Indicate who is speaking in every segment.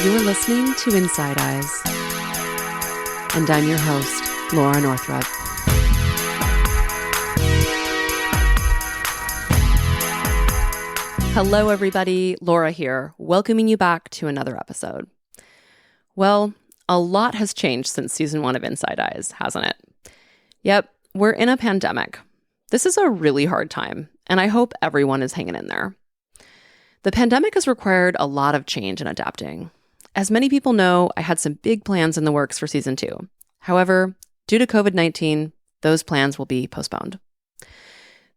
Speaker 1: You're listening to Inside Eyes, and I'm your host, Laura Northrup. Hello, everybody. Laura here, welcoming you back to another episode. Well, a lot has changed since season 1 of Inside Eyes, hasn't it? Yep, we're in a pandemic. This is a really hard time, and I hope everyone is hanging in there. The pandemic has required a lot of change and adapting. As many people know, I had some big plans in the works for season 2. However, due to COVID-19, those plans will be postponed.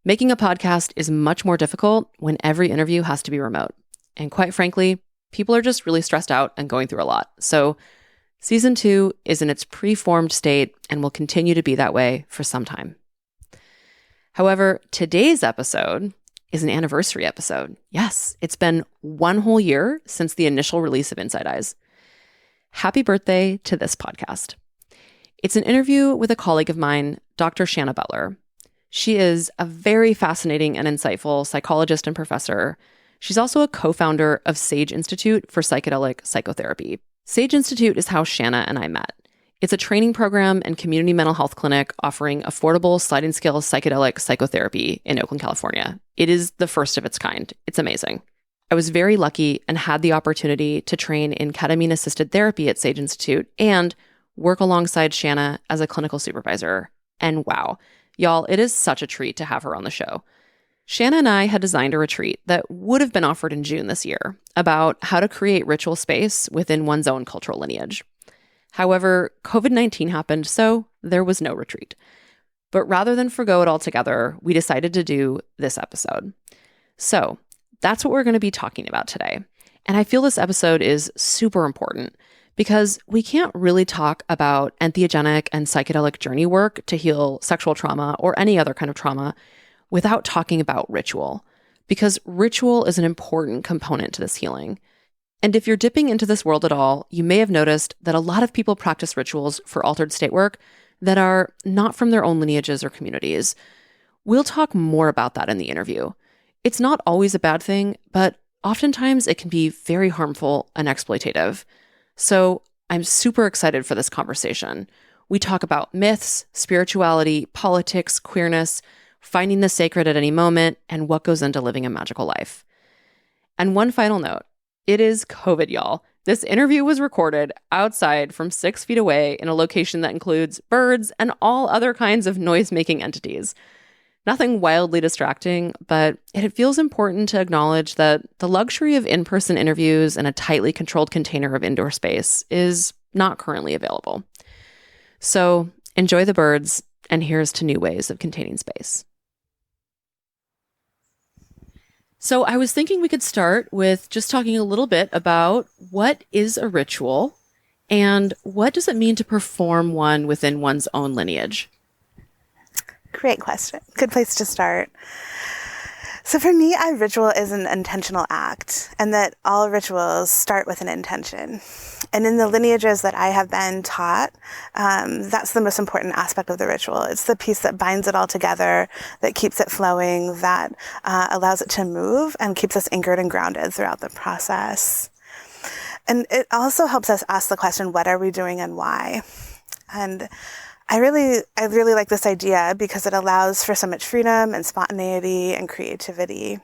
Speaker 1: Making a podcast is much more difficult when every interview has to be remote. And quite frankly, people are just really stressed out and going through a lot. So season 2 is in its pre-formed state and will continue to be that way for some time. However, today's episode is an anniversary episode. Yes, it's been 1 whole year since the initial release of Inside Eyes. Happy birthday to this podcast. It's an interview with a colleague of mine, Dr. Shanna Butler. She is a very fascinating and insightful psychologist and professor. She's also a co-founder of Sage Institute for Psychedelic Psychotherapy. Sage Institute is how Shanna and I met. It's a training program and community mental health clinic offering affordable sliding scale psychedelic psychotherapy in Oakland, California. It is the first of its kind. It's amazing. I was very lucky and had the opportunity to train in ketamine-assisted therapy at Sage Institute and work alongside Shanna as a clinical supervisor. And wow, y'all, it is such a treat to have her on the show. Shanna and I had designed a retreat that would have been offered in June this year about how to create ritual space within one's own cultural lineage. However, COVID-19 happened, so there was no retreat. But rather than forgo it altogether, we decided to do this episode. So that's what we're going to be talking about today. And I feel this episode is super important because we can't really talk about entheogenic and psychedelic journey work to heal sexual trauma or any other kind of trauma without talking about ritual, because ritual is an important component to this healing. And if you're dipping into this world at all, you may have noticed that a lot of people practice rituals for altered state work that are not from their own lineages or communities. We'll talk more about that in the interview. It's not always a bad thing, but oftentimes it can be very harmful and exploitative. So I'm super excited for this conversation. We talk about myths, spirituality, politics, queerness, finding the sacred at any moment, and what goes into living a magical life. And one final note. It is COVID, y'all. This interview was recorded outside from 6 feet away in a location that includes birds and all other kinds of noise-making entities. Nothing wildly distracting, but it feels important to acknowledge that the luxury of in-person interviews in a tightly controlled container of indoor space is not currently available. So enjoy the birds, and here's to new ways of containing space. So I was thinking we could start with just talking a little bit about what is a ritual and what does it mean to perform one within one's own lineage?
Speaker 2: Great question. Good place to start. So for me, a ritual is an intentional act, and that all rituals start with an intention. And in the lineages that I have been taught, that's the most important aspect of the ritual. It's the piece that binds it all together, that keeps it flowing, that allows it to move and keeps us anchored and grounded throughout the process. And it also helps us ask the question, what are we doing and why? And I really like this idea because it allows for so much freedom and spontaneity and creativity.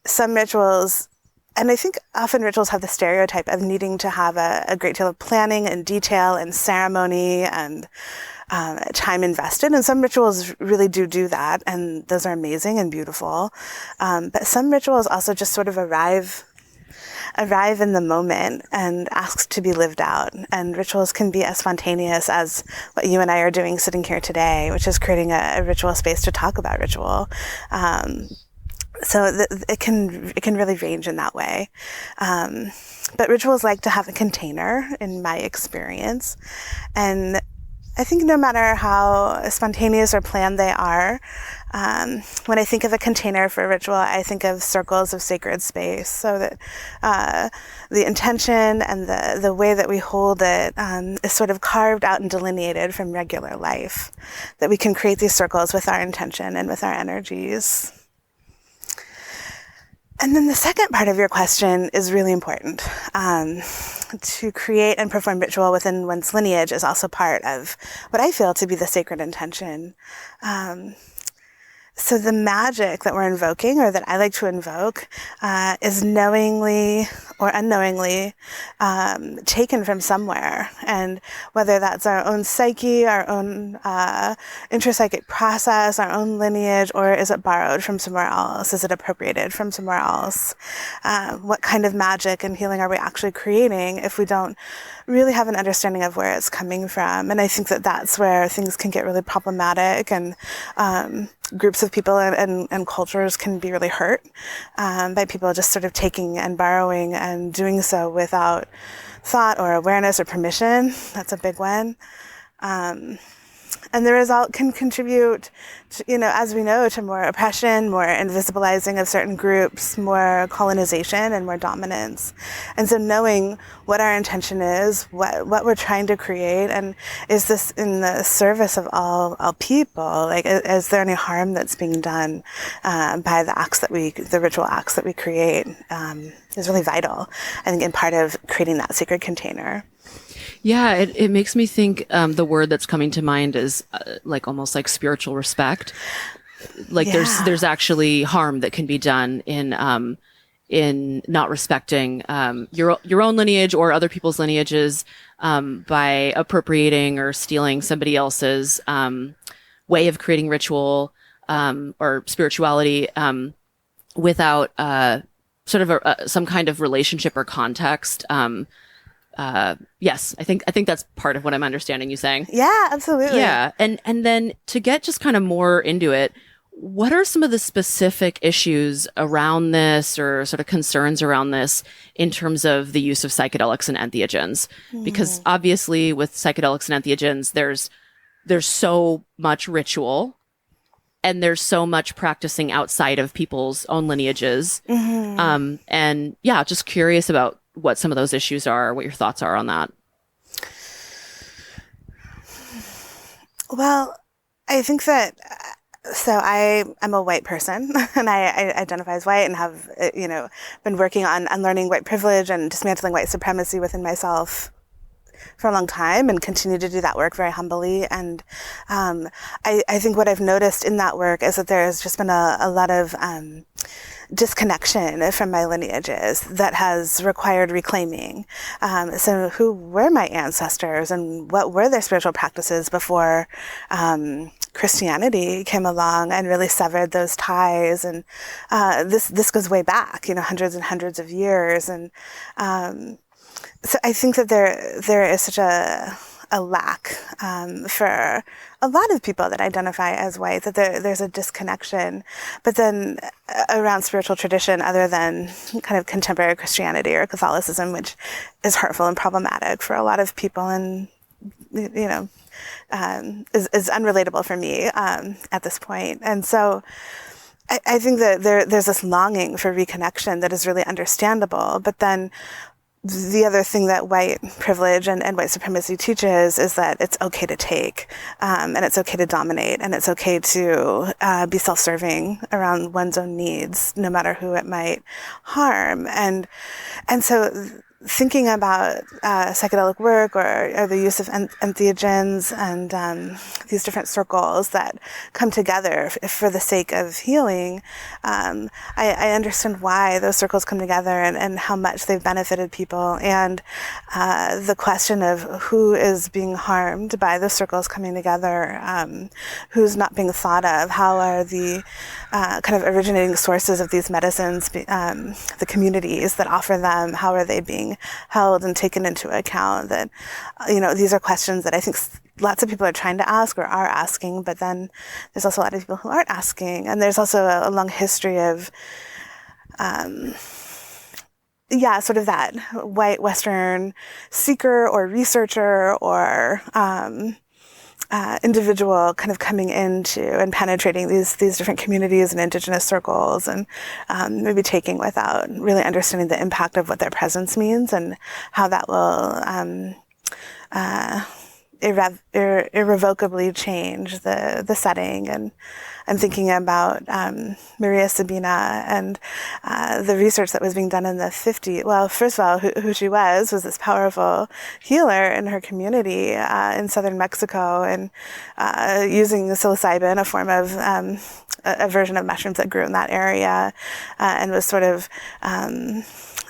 Speaker 2: Some rituals, and I think often rituals have the stereotype of needing to have a great deal of planning and detail and ceremony and time invested. And some rituals really do that, and those are amazing and beautiful. But some rituals also just sort of arrive in the moment and ask to be lived out. And rituals can be as spontaneous as what you and I are doing sitting here today, which is creating a ritual space to talk about ritual. So it can really range in that way. But rituals like to have a container, in my experience. And I think no matter how spontaneous or planned they are, when I think of a container for a ritual, I think of circles of sacred space, so that the intention and the way that we hold it is sort of carved out and delineated from regular life, that we can create these circles with our intention and with our energies. And then the second part of your question is really important. To create and perform ritual within one's lineage is also part of what I feel to be the sacred intention. So the magic that we're invoking, or that I like to invoke, is knowingly or unknowingly taken from somewhere. And whether that's our own psyche, our own intrapsychic process, our own lineage, or is it borrowed from somewhere else? Is it appropriated from somewhere else? What kind of magic and healing are we actually creating if we don't really have an understanding of where it's coming from? And I think that that's where things can get really problematic, and groups of people and cultures can be really hurt by people just sort of taking and borrowing and doing so without thought or awareness or permission. That's a big one. And the result can contribute to, as we know, to more oppression, more invisibilizing of certain groups, more colonization, and more dominance. And so knowing what our intention is, what we're trying to create, and is this in the service of all people? Like, is there any harm that's being done by the ritual acts that we create? Is really vital, I think, in part of creating that sacred container.
Speaker 1: Yeah, it makes me think the word that's coming to mind is almost like spiritual respect. Like there's actually harm that can be done in not respecting your own lineage or other people's lineages by appropriating or stealing somebody else's way of creating ritual or spirituality without sort of some kind of relationship or context. Yes, I think that's part of what I'm understanding you saying.
Speaker 2: Yeah, absolutely.
Speaker 1: Yeah. And then to get just kind of more into it, what are some of the specific issues around this, or sort of concerns around this, in terms of the use of psychedelics and entheogens? Because obviously with psychedelics and entheogens, there's so much ritual, and there's so much practicing outside of people's own lineages. And yeah, just curious about what some of those issues are, what your thoughts are on that.
Speaker 2: Well, I think that, so I'm a white person, and I identify as white, and have, been working on unlearning white privilege and dismantling white supremacy within myself for a long time, and continue to do that work very humbly. And I think what I've noticed in that work is that there's just been a lot of disconnection from my lineages that has required reclaiming. So who were my ancestors, and what were their spiritual practices before Christianity came along and really severed those ties? And this goes way back, hundreds and hundreds of years. And so I think that there is such a lack for a lot of people that identify as white, that there's a disconnection. But then around spiritual tradition, other than kind of contemporary Christianity or Catholicism, which is hurtful and problematic for a lot of people, and is unrelatable for me at this point. And so I think that there's this longing for reconnection that is really understandable. But then the other thing that white privilege and white supremacy teaches is that it's okay to take, and it's okay to dominate, and it's okay to be self-serving around one's own needs, no matter who it might harm. And so thinking about psychedelic work or the use of entheogens and these different circles that come together for the sake of healing, I understand why those circles come together and how much they've benefited people. And the question of who is being harmed by the circles coming together, who's not being thought of, how are the kind of originating sources of these medicines, the communities that offer them, how are they being held and taken into account? That, these are questions that I think lots of people are trying to ask or are asking, but then there's also a lot of people who aren't asking. And there's also a long history of, sort of that white Western seeker or researcher or individual kind of coming into and penetrating these different communities and indigenous circles, and maybe taking without really understanding the impact of what their presence means and how that will irrevocably change the setting. And I'm thinking about Maria Sabina and the research that was being done in the 50s. Well, first of all, who she was this powerful healer in her community in southern Mexico, and using psilocybin, a form of a version of mushrooms that grew in that area, and was sort of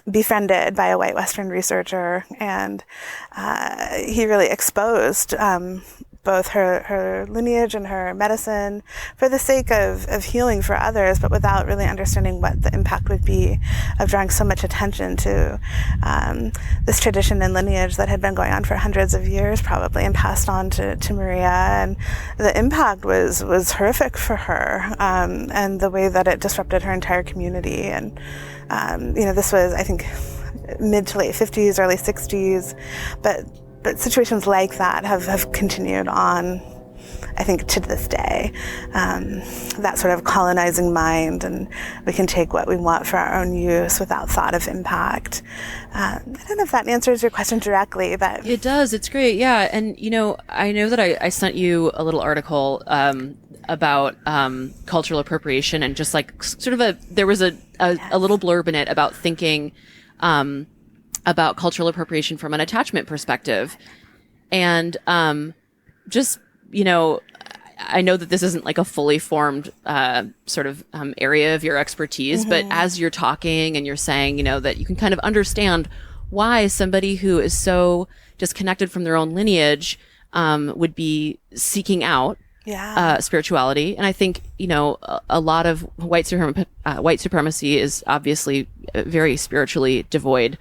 Speaker 2: befriended by a white Western researcher, and he really exposed both her lineage and her medicine for the sake of healing for others, but without really understanding what the impact would be of drawing so much attention to this tradition and lineage that had been going on for hundreds of years probably, and passed on to Maria. And the impact was horrific for her, and the way that it disrupted her entire community. And this was, I think, mid to late 50s, early 60s, but situations like that have continued on, I think, to this day. That sort of colonizing mind, and we can take what we want for our own use without thought of impact. I don't know if that answers your question directly, but
Speaker 1: it does. It's great. Yeah. And, I know that I sent you a little article about cultural appropriation, and just like sort of there was a little blurb in it about thinking about cultural appropriation from an attachment perspective. And just, I know that this isn't like a fully formed sort of area of your expertise, but as you're talking and you're saying, that you can kind of understand why somebody who is so disconnected from their own lineage would be seeking out spirituality. And I think, a lot of white supremacy is obviously very spiritually devoid.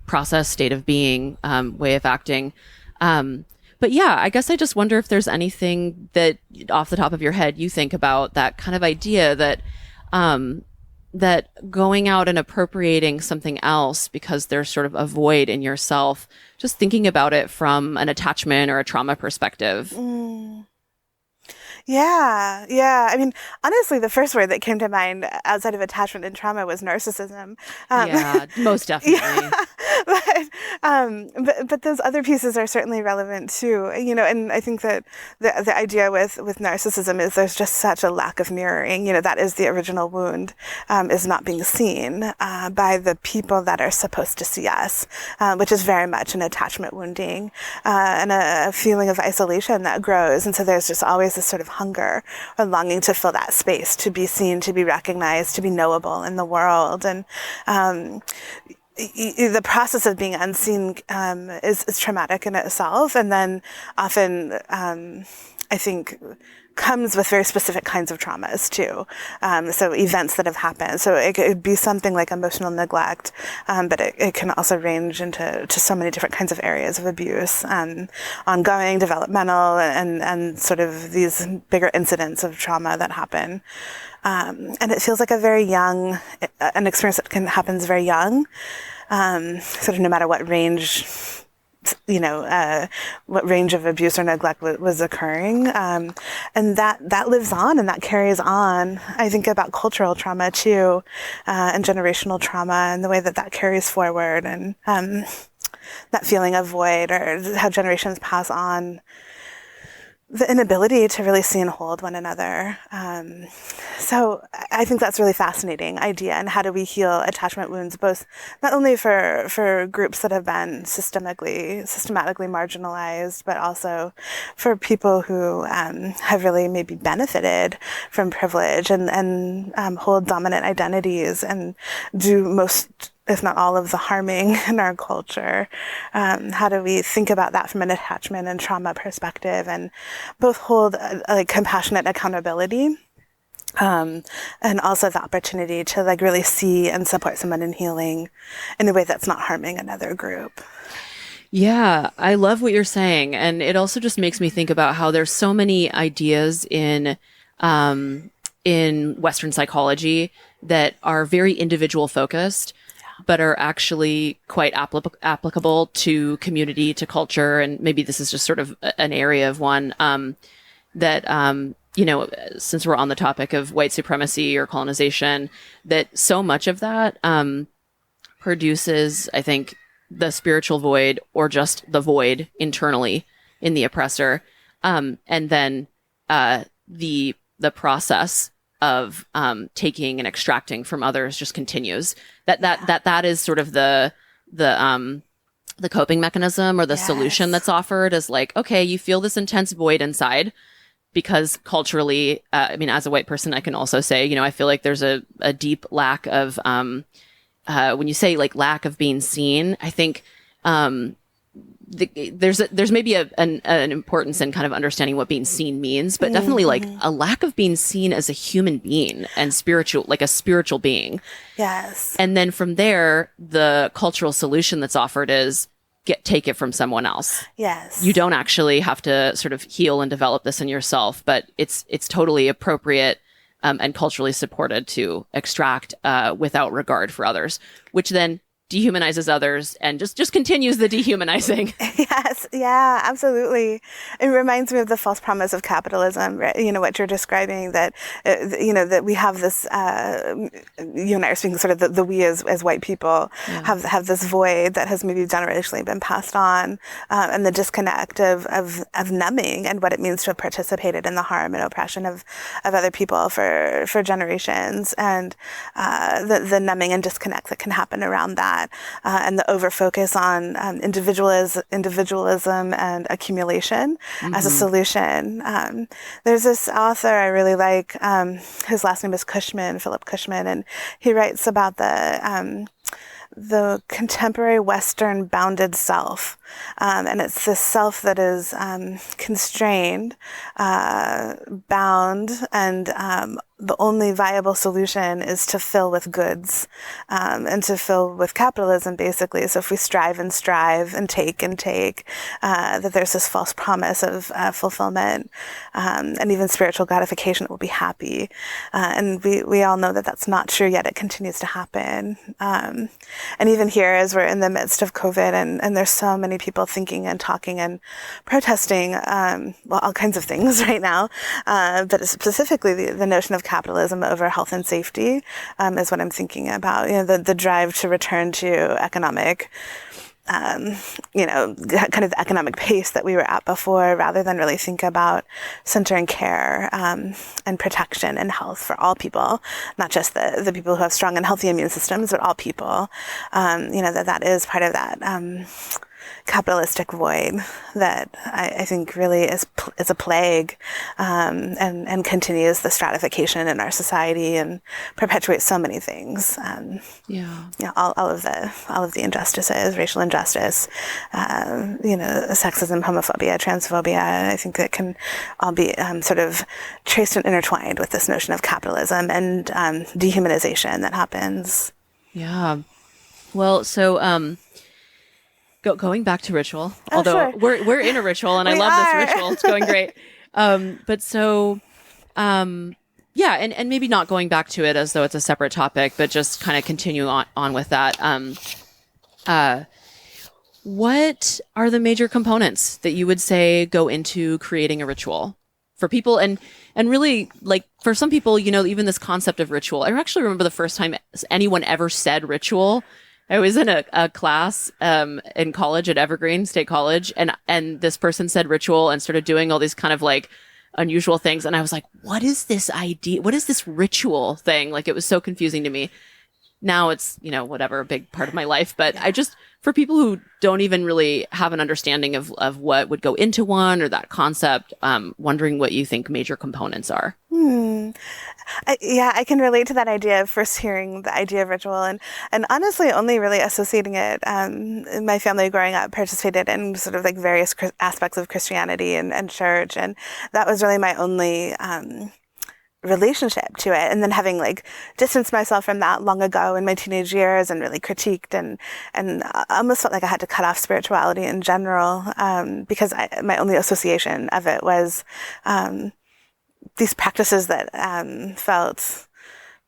Speaker 1: Process, state of being, way of acting. But yeah, I guess I just wonder if there's anything that off the top of your head you think about that kind of idea that that going out and appropriating something else because there's sort of a void in yourself, just thinking about it from an attachment or a trauma perspective.
Speaker 2: Yeah. I mean, honestly, the first word that came to mind outside of attachment and trauma was narcissism.
Speaker 1: Yeah, most definitely.
Speaker 2: But those other pieces are certainly relevant too. And I think that the idea with narcissism is there's just such a lack of mirroring. That is the original wound, is not being seen by the people that are supposed to see us, which is very much an attachment wounding and a feeling of isolation that grows. And so there's just always this sort of hunger or longing to fill that space, to be seen, to be recognized, to be knowable in the world. And the process of being unseen is traumatic in itself, and then often I think comes with very specific kinds of traumas too. So events that have happened. So it could be something like emotional neglect, but it can also range into so many different kinds of areas of abuse, ongoing, developmental, and sort of these bigger incidents of trauma that happen. And it feels like an experience that happens very young, sort of no matter what range, what range of abuse or neglect was occurring. And that lives on and that carries on. I think about cultural trauma too, and generational trauma, and the way that carries forward, and that feeling of void, or how generations pass on the inability to really see and hold one another. So I think that's a really fascinating idea. And how do we heal attachment wounds, both not only for groups that have been systematically marginalized, but also for people who have really maybe benefited from privilege and hold dominant identities and do most, if not all, of the harming in our culture. How do we think about that from an attachment and trauma perspective, and both hold a compassionate accountability, and also the opportunity to really see and support someone in healing in a way that's not harming another group.
Speaker 1: Yeah, I love what you're saying. And it also just makes me think about how there's so many ideas in Western psychology that are very individual focused, but are actually quite applicable to community, to culture. And maybe this is just sort of an area of one that, since we're on the topic of white supremacy or colonization, that so much of that produces, I think, the spiritual void or just the void internally in the oppressor. And then the process of taking and extracting from others just continues. That is sort of the coping mechanism or the solution that's offered is like, okay, you feel this intense void inside because culturally, I mean, as a white person, I can also say, you know, I feel like there's a deep lack of, when you say like lack of being seen, I think there's maybe an importance in kind of understanding what being seen means, but definitely like a lack of being seen as a human being and spiritual, like a spiritual being.
Speaker 2: Yes.
Speaker 1: And then from there, the cultural solution that's offered is take it from someone else.
Speaker 2: Yes.
Speaker 1: You don't actually have to sort of heal and develop this in yourself, but it's totally appropriate and culturally supported to extract without regard for others, which then dehumanizes others and just continues the dehumanizing.
Speaker 2: Yes. Yeah, absolutely. It reminds me of the false promise of capitalism, right? You know, what you're describing, that, you know, that we have this, you and I are speaking sort of the we as white people have this void that has maybe generationally been passed on, and the disconnect of numbing and what it means to have participated in the harm and oppression of other people for generations, and the numbing and disconnect that can happen around that. And the over-focus on individualism and accumulation as a solution. There's this author I really like, his last name is Cushman, Philip Cushman, and he writes about the contemporary Western bounded self. And it's this self that is constrained, bound, and the only viable solution is to fill with goods, and to fill with capitalism, basically. So if we strive and take, that there's this false promise of fulfillment, and even spiritual gratification that we'll be happy. And we all know that that's not true, yet it continues to happen. And even here, as we're in the midst of COVID, and there's so many people thinking and talking and protesting, well, all kinds of things right now, but specifically the notion of capitalism over health and safety is what I'm thinking about. You know, the drive to return to economic, you know, kind of the economic pace that we were at before, rather than really think about centering care and protection and health for all people, not just the people who have strong and healthy immune systems, but all people. You know, that is part of that capitalistic void that I think really is a plague, and continues the stratification in our society and perpetuates so many things. You know, all of the injustices, racial injustice, you know, sexism, homophobia, transphobia. I think that can all be sort of traced and intertwined with this notion of capitalism and dehumanization that happens.
Speaker 1: Yeah. Well, so going back to ritual, although we're in a ritual and I love this ritual. It's going great. But so, yeah, and maybe not going back to it as though it's a separate topic, but just kind of continue on with that. What are the major components that you would say go into creating a ritual for people? And really, like, for some people, you know, even this concept of ritual, I actually remember the first time anyone ever said ritual. I was in a class in college at Evergreen State College, and this person said ritual and started doing all these kind of like unusual things. And I was like, what is this idea? What is this ritual thing? Like, it was so confusing to me. Now it's, you know, whatever, a big part of my life. But I just, for people who don't even really have an understanding of what would go into one or that concept, wondering what you think major components are.
Speaker 2: I can relate to that idea of first hearing the idea of ritual, and honestly only really associating it. My family growing up participated in sort of like various aspects of Christianity and church, and that was really my only relationship to it. And then having like distanced myself from that long ago in my teenage years and really critiqued and I almost felt like I had to cut off spirituality in general, because my only association of it was these practices that felt,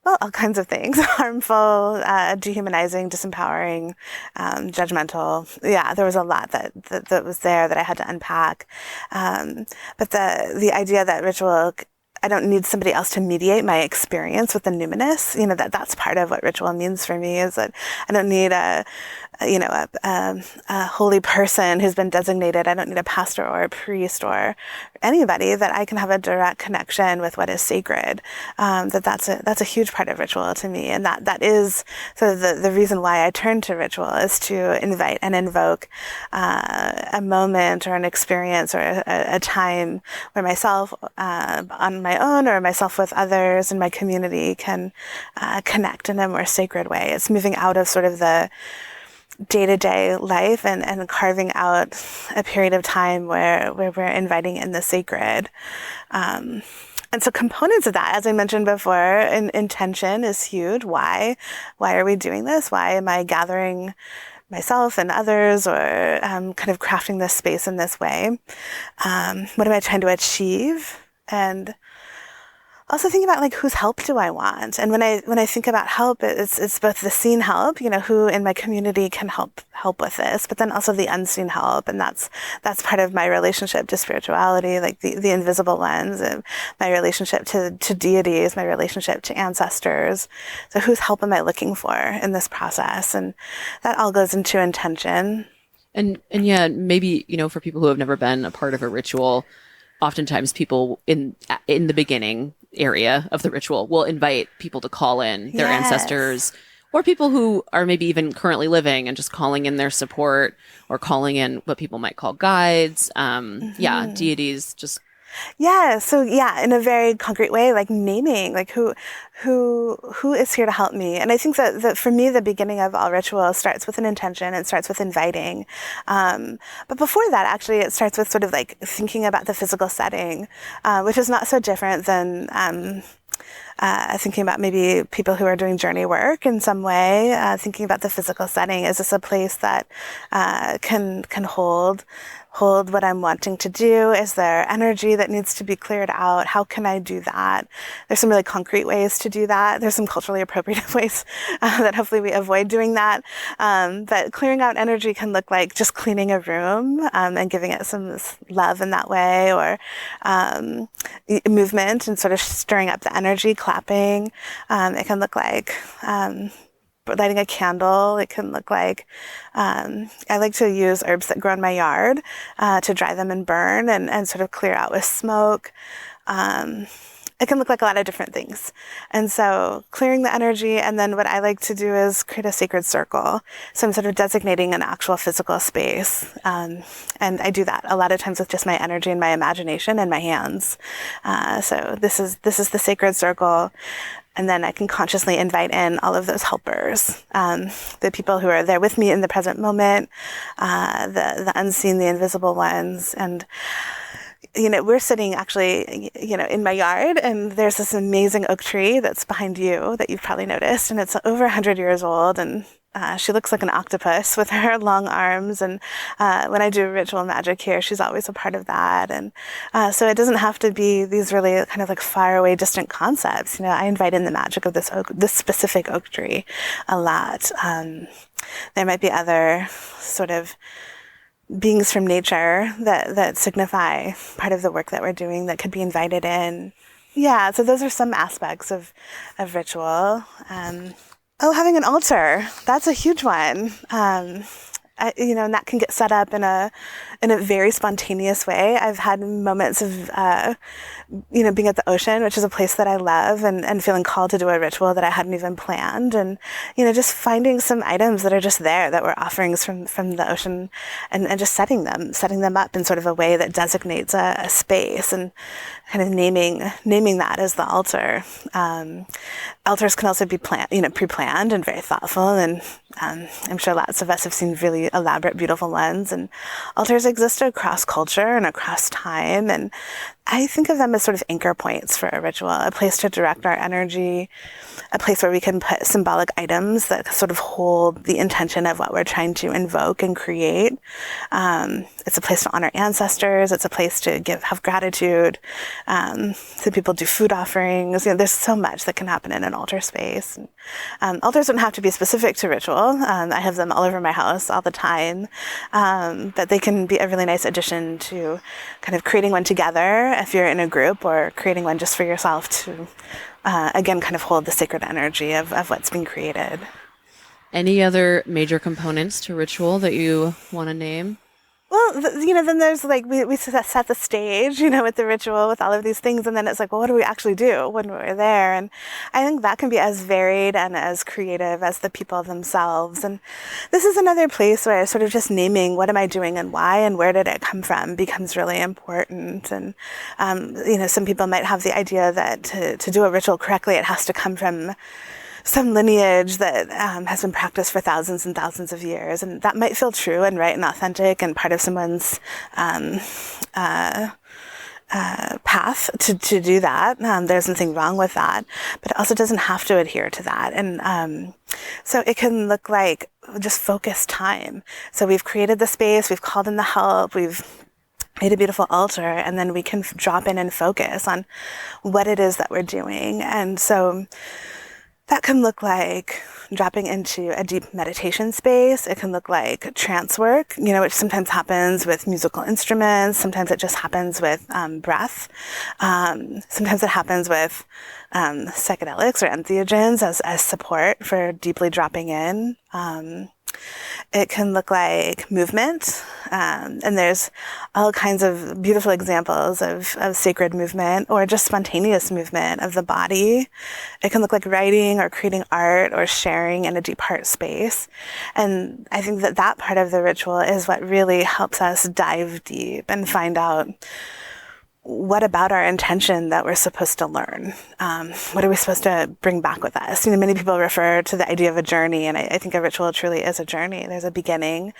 Speaker 2: well, all kinds of things: harmful, dehumanizing, disempowering, judgmental. Yeah, there was a lot that was there that I had to unpack. But the idea that ritual I don't need somebody else to mediate my experience with the numinous. That's part of what ritual means for me, is that I don't need a holy person who's been designated. I don't need a pastor or a priest or anybody, that I can have a direct connection with what is sacred. That's a huge part of ritual to me. And that is sort of the reason why I turn to ritual, is to invite and invoke a moment or an experience or a time where myself on my own, or myself with others in my community, can connect in a more sacred way. It's moving out of sort of the day-to-day life and carving out a period of time where we're inviting in the sacred. And so components of that, as I mentioned before, intention is huge. Why are we doing this? Why am I gathering myself and others, or kind of crafting this space in this way? What am I trying to achieve? And also thinking about, like, whose help do I want? And when I think about help, it's both the seen help, who in my community can help with this, but then also the unseen help. And that's part of my relationship to spirituality, like the invisible lens, and my relationship to deities, my relationship to ancestors. So whose help am I looking for in this process? And that all goes into intention.
Speaker 1: And yeah, maybe, for people who have never been a part of a ritual, oftentimes people in the beginning area of the ritual will invite people to call in their ancestors, or people who are maybe even currently living, and just calling in their support, or calling in what people might call guides. Deities, just.
Speaker 2: So in a very concrete way, like naming, like who is here to help me. And I think that for me, the beginning of all ritual starts with an intention, and starts with inviting. But before that, actually, it starts with sort of like thinking about the physical setting, which is not so different than thinking about maybe people who are doing journey work in some way, thinking about the physical setting. Is this a place that can hold what I'm wanting to do? Is there energy that needs to be cleared out? How can I do that? There's some really concrete ways to do that. There's some culturally appropriate ways that hopefully we avoid doing that. But clearing out energy can look like just cleaning a room and giving it some love in that way, or movement and sort of stirring up the energy, clapping. It can look like lighting a candle. It can look like, I like to use herbs that grow in my yard to dry them and burn and sort of clear out with smoke. It can look like a lot of different things. And so clearing the energy, and then what I like to do is create a sacred circle. So I'm sort of designating an actual physical space. And I do that a lot of times with just my energy and my imagination and my hands. So this is the sacred circle. And then I can consciously invite in all of those helpers, the people who are there with me in the present moment, the unseen, the invisible ones. And, we're sitting actually, in my yard, and there's this amazing oak tree that's behind you that you've probably noticed, and it's over 100 years old, and she looks like an octopus with her long arms. And when I do ritual magic here, she's always a part of that. And so it doesn't have to be these really kind of like far away, distant concepts. I invite in the magic of this specific oak tree a lot. There might be other sort of beings from nature that signify part of the work that we're doing that could be invited in. Yeah, so those are some aspects of ritual. Having an altar, that's a huge one. And that can get set up in a very spontaneous way. I've had moments of, being at the ocean, which is a place that I love, and feeling called to do a ritual that I hadn't even planned. And, just finding some items that are just there, that were offerings from the ocean, and just setting them up in sort of a way that designates a space, and kind of naming that as the altar. Altars can also be pre-planned and very thoughtful. And I'm sure lots of us have seen really elaborate, beautiful ones. And altars exist across culture and across time. And I think of them as sort of anchor points for a ritual, a place to direct our energy, a place where we can put symbolic items that sort of hold the intention of what we're trying to invoke and create. It's a place to honor ancestors. It's a place to have gratitude. So people do food offerings. There's so much that can happen in an altar space. Altars don't have to be specific to ritual. I have them all over my house all the time. But they can be a really nice addition to kind of creating one together if you're in a group, or creating one just for yourself to, again, kind of hold the sacred energy of what's being created.
Speaker 1: Any other major components to ritual that you want to name?
Speaker 2: Well, then there's like, we set the stage, with the ritual, with all of these things. And then it's like, well, what do we actually do when we're there? And I think that can be as varied and as creative as the people themselves. And this is another place where sort of just naming what am I doing and why and where did it come from becomes really important. And, some people might have the idea that to do a ritual correctly, it has to come from some lineage that has been practiced for thousands and thousands of years. And that might feel true and right and authentic and part of someone's path to do that. There's nothing wrong with that, but it also doesn't have to adhere to that. And so it can look like just focused time. So we've created the space, we've called in the help, we've made a beautiful altar, and then we can drop in and focus on what it is that we're doing. And so that can look like dropping into a deep meditation space. It can look like trance work, which sometimes happens with musical instruments. Sometimes it just happens with breath. Sometimes it happens with psychedelics or entheogens as support for deeply dropping in. It can look like movement, and there's all kinds of beautiful examples of sacred movement or just spontaneous movement of the body. It can look like writing or creating art or sharing in a deep heart space. And I think that part of the ritual is what really helps us dive deep and find out what about our intention that we're supposed to learn? What are we supposed to bring back with us? Many people refer to the idea of a journey, and I think a ritual truly is a journey. There's a beginning,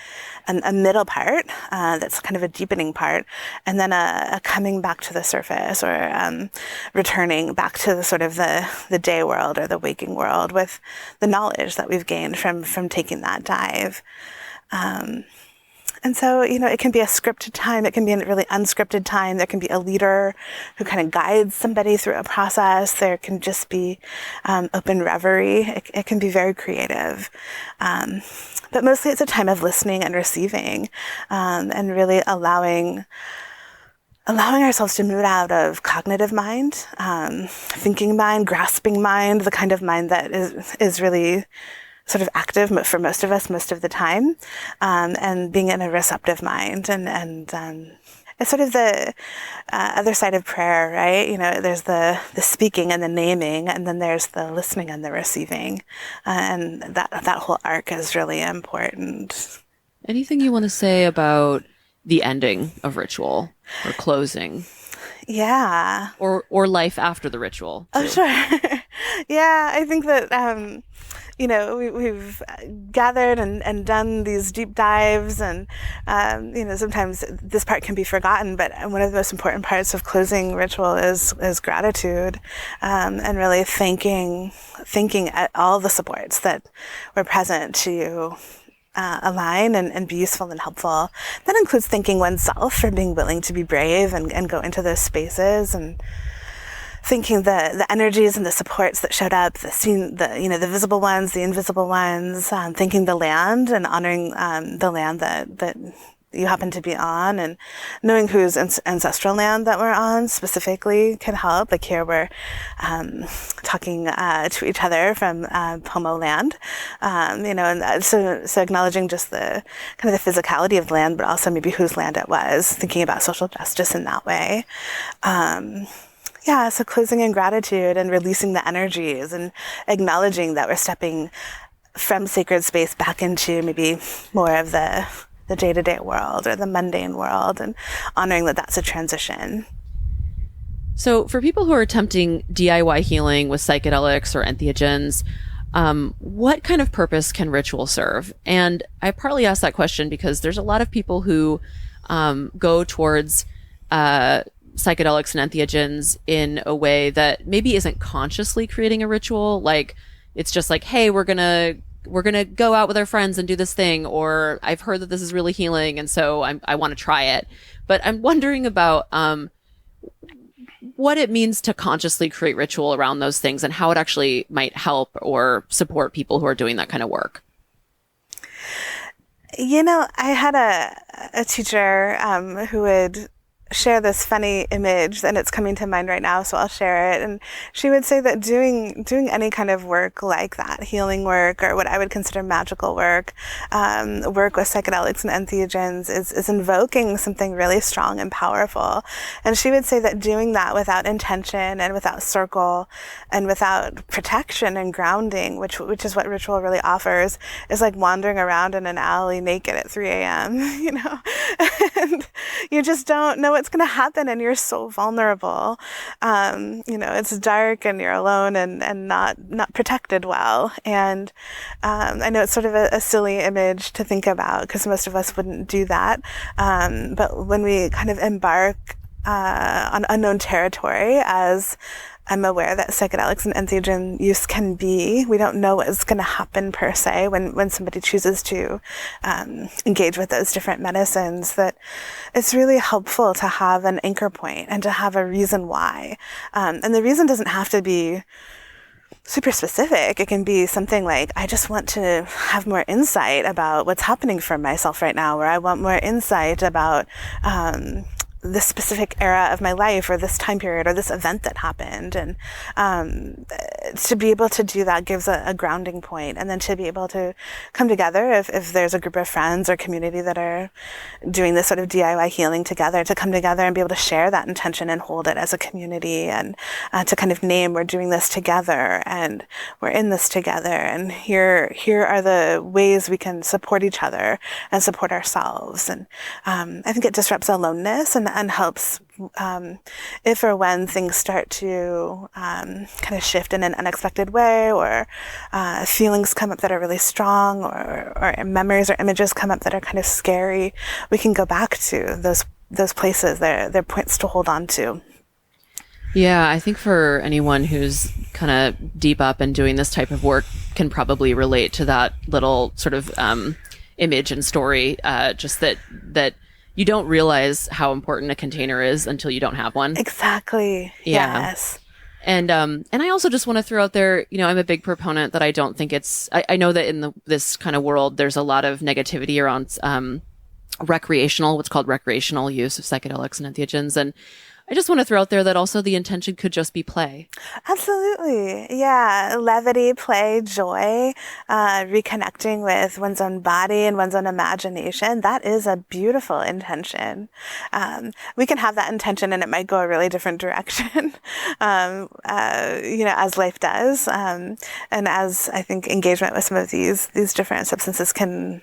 Speaker 2: and a middle part that's kind of a deepening part, and then a coming back to the surface, or returning back to the sort of the day world or the waking world with the knowledge that we've gained from taking that dive. And so, it can be a scripted time. It can be a really unscripted time. There can be a leader who kind of guides somebody through a process. There can just be open reverie. It can be very creative. But mostly it's a time of listening and receiving, and really allowing ourselves to move out of cognitive mind, thinking mind, grasping mind, the kind of mind that is really sort of active for most of us most of the time, and being in a receptive mind. And it's sort of the other side of prayer, right? There's the speaking and the naming, and then there's the listening and the receiving. And that whole arc is really important.
Speaker 1: Anything you want to say about the ending of ritual or closing?
Speaker 2: Yeah.
Speaker 1: Or life after the ritual, too.
Speaker 2: Oh, sure. Yeah, I think that we've gathered and done these deep dives, and sometimes this part can be forgotten, but one of the most important parts of closing ritual is gratitude, and really thanking at all the supports that were present to align and be useful and helpful. That includes thanking oneself for being willing to be brave and go into those spaces, and thinking the energies and the supports that showed up, the visible ones, the invisible ones, thanking the land and honoring the land that you happen to be on, and knowing whose ancestral land that we're on specifically can help. Like here we're talking to each other from Pomo land, and so acknowledging just the kind of the physicality of the land, but also maybe whose land it was, thinking about social justice in that way. So closing in gratitude and releasing the energies and acknowledging that we're stepping from sacred space back into maybe more of the day-to-day world or the mundane world, and honoring that that's a transition.
Speaker 1: So for people who are attempting DIY healing with psychedelics or entheogens, what kind of purpose can ritual serve? And I partly ask that question because there's a lot of people who go towards psychedelics and entheogens in a way that maybe isn't consciously creating a ritual. Like it's just like, hey, we're gonna go out with our friends and do this thing, or I've heard that this is really healing, and so I want to try it. But I'm wondering about what it means to consciously create ritual around those things, and how it actually might help or support people who are doing that kind of work.
Speaker 2: I had a teacher who would share this funny image, and it's coming to mind right now, so I'll share it. And she would say that doing any kind of work like that, healing work, or what I would consider magical work, work with psychedelics and entheogens, is invoking something really strong and powerful. And she would say that doing that without intention and without circle and without protection and grounding, which is what ritual really offers, is like wandering around in an alley naked at 3 a.m., and you just don't know what's going to happen, and you're so vulnerable. It's dark, and you're alone, and not protected well. And I know it's sort of a silly image to think about, because most of us wouldn't do that. But when we kind of embark on unknown territory, as I'm aware that psychedelics and entheogen use can be, we don't know what's going to happen per se when somebody chooses to engage with those different medicines, that it's really helpful to have an anchor point and to have a reason why. And the reason doesn't have to be super specific. It can be something like, I just want to have more insight about what's happening for myself right now, or I want more insight about this specific era of my life, or this time period, or this event that happened. And to be able to do that gives a grounding point. And then to be able to come together, if there's a group of friends or community that are doing this sort of DIY healing together, to come together and be able to share that intention and hold it as a community, and to kind of name, we're doing this together, and we're in this together, and here are the ways we can support each other and support ourselves. And I think it disrupts aloneness, and helps if or when things start to kind of shift in an unexpected way, or feelings come up that are really strong, or memories or images come up that are kind of scary, we can go back to those places. They're points to hold on to.
Speaker 1: Yeah, I think for anyone who's kind of deep up and doing this type of work can probably relate to that little sort of image and story, just that you don't realize how important a container is until you don't have one.
Speaker 2: Exactly.
Speaker 1: Yeah.
Speaker 2: Yes.
Speaker 1: And I also just want to throw out there, I'm a big proponent that I don't think I know that in this kind of world, there's a lot of negativity around what's called recreational use of psychedelics and entheogens. And I just want to throw out there that also the intention could just be play.
Speaker 2: Absolutely. Yeah. Levity, play, joy, reconnecting with one's own body and one's own imagination. That is a beautiful intention. We can have that intention and it might go a really different direction, as life does. And as I think engagement with some of these different substances can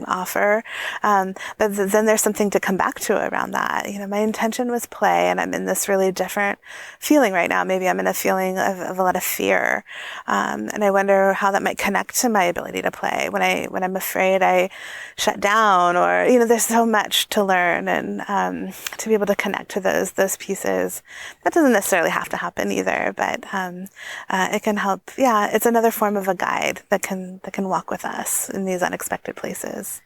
Speaker 2: offer. But then there's something to come back to around that. My intention was play, and I'm in this really different feeling right now. Maybe I'm in a feeling of a lot of fear. And I wonder how that might connect to my ability to play. When I'm afraid, I shut down, or, there's so much to learn, and to be able to connect to those pieces. That doesn't necessarily have to happen either, but it can help. Yeah, it's another form of a guide that can walk with us in these unexpected places.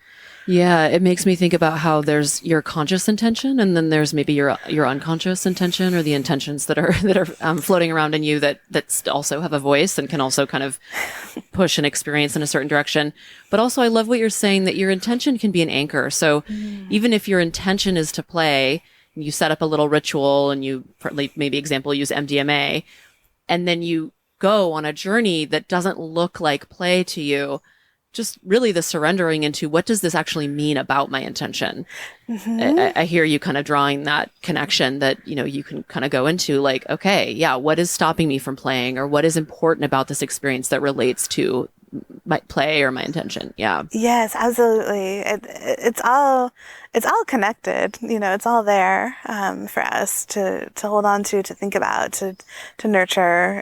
Speaker 1: Yeah, it makes me think about how there's your conscious intention, and then there's maybe your unconscious intention, or the intentions that are floating around in you that also have a voice and can also kind of push an experience in a certain direction. But also, I love what you're saying, that your intention can be an anchor. So even if your intention is to play, you set up a little ritual, and you, for maybe example, use MDMA, and then you go on a journey that doesn't look like play to you. Just really the surrendering into, what does this actually mean about my intention? I hear you kind of drawing that connection that, you can kind of go into, like, okay, yeah, what is stopping me from playing, or what is important about this experience that relates to my play or my intention? Yeah.
Speaker 2: Yes, absolutely. It's all connected. It's all there for us to hold on to think about, to nurture.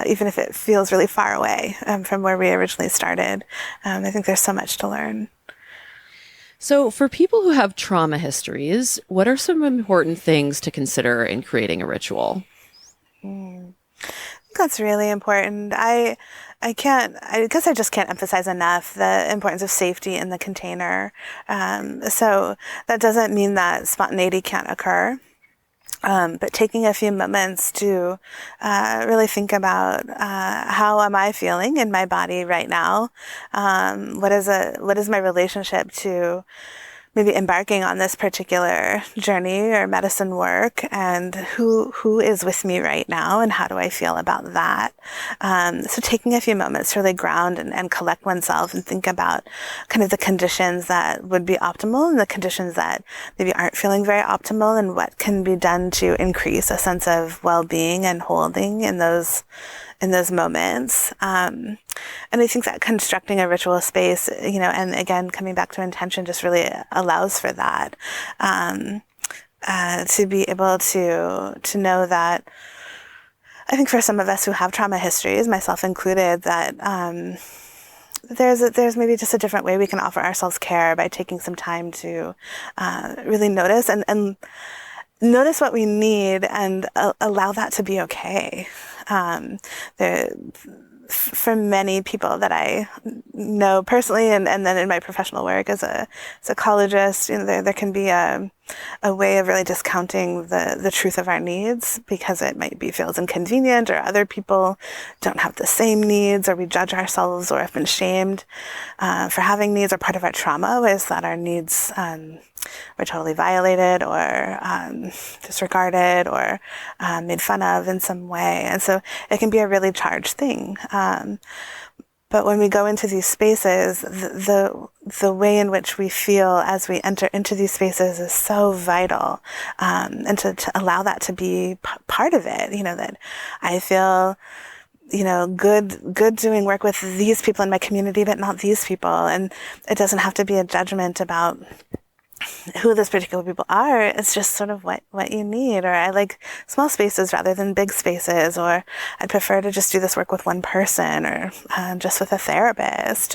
Speaker 2: Even if it feels really far away from where we originally started. I think there's so much to learn.
Speaker 1: So for people who have trauma histories, what are some important things to consider in creating a ritual?
Speaker 2: I think that's really important. I guess I just can't emphasize enough the importance of safety in the container. So that doesn't mean that spontaneity can't occur. But taking a few moments to really think about how am I feeling in my body right now? What is my relationship to maybe embarking on this particular journey or medicine work, and who is with me right now, and how do I feel about that? So taking a few moments to really ground and collect oneself and think about kind of the conditions that would be optimal and the conditions that maybe aren't feeling very optimal, and what can be done to increase a sense of well-being and holding in those moments. And I think that constructing a ritual space, and again, coming back to intention, just really allows for that, to be able to know that, I think for some of us who have trauma histories, myself included, that there's maybe just a different way we can offer ourselves care by taking some time to really notice and notice what we need, and allow that to be okay. For many people that I know personally, and then in my professional work as a psychologist, there can be a way of really discounting the truth of our needs, because it might be feels inconvenient, or other people don't have the same needs, or we judge ourselves or have been shamed for having needs, or part of our trauma is that our needs were totally violated, or disregarded, or made fun of in some way. And so it can be a really charged thing. But when we go into these spaces, the way in which we feel as we enter into these spaces is so vital. And to allow that to be part of it, that I feel, good doing work with these people in my community, but not these people. And it doesn't have to be a judgment about who those particular people are. It's just sort of what you need. Or I like small spaces rather than big spaces, or I'd prefer to just do this work with one person, or just with a therapist,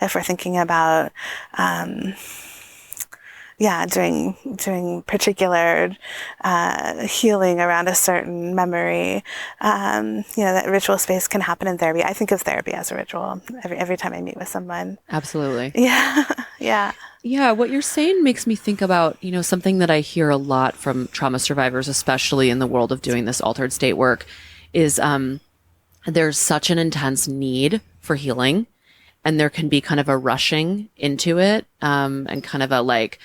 Speaker 2: if we're thinking about doing particular healing around a certain memory. That ritual space can happen in therapy. I think of therapy as a ritual every time I meet with someone.
Speaker 1: Absolutely.
Speaker 2: Yeah. Yeah.
Speaker 1: Yeah, what you're saying makes me think about, something that I hear a lot from trauma survivors, especially in the world of doing this altered state work, is there's such an intense need for healing, and there can be kind of a rushing into it, and kind of a like,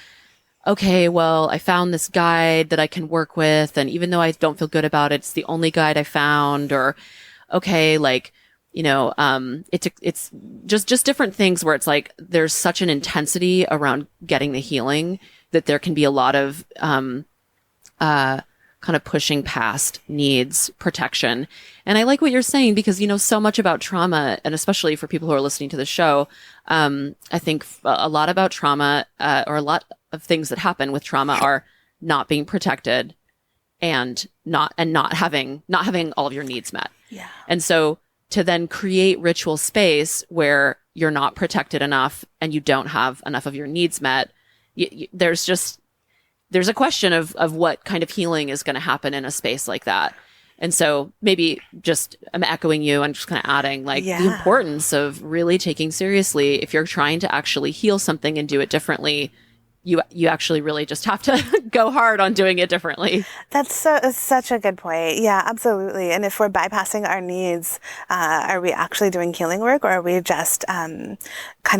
Speaker 1: okay, well, I found this guide that I can work with, and even though I don't feel good about it, it's the only guide I found, or okay, like, it's just different things where it's like there's such an intensity around getting the healing that there can be a lot of kind of pushing past needs, protection. And I like what you're saying, because so much about trauma, and especially for people who are listening to the show, I think a lot about trauma, or a lot of things that happen with trauma, are not being protected and not having all of your needs met.
Speaker 2: Yeah. And
Speaker 1: so to then create ritual space where you're not protected enough and you don't have enough of your needs met, there's a question of what kind of healing is going to happen in a space like that. And so maybe just I'm echoing you and just kind of adding the importance of really taking seriously, if you're trying to actually heal something and do it differently, you actually really just have to go hard on doing it differently. That's
Speaker 2: such a good point. Yeah, absolutely. And if we're bypassing our needs, are we actually doing healing work, or are we just kind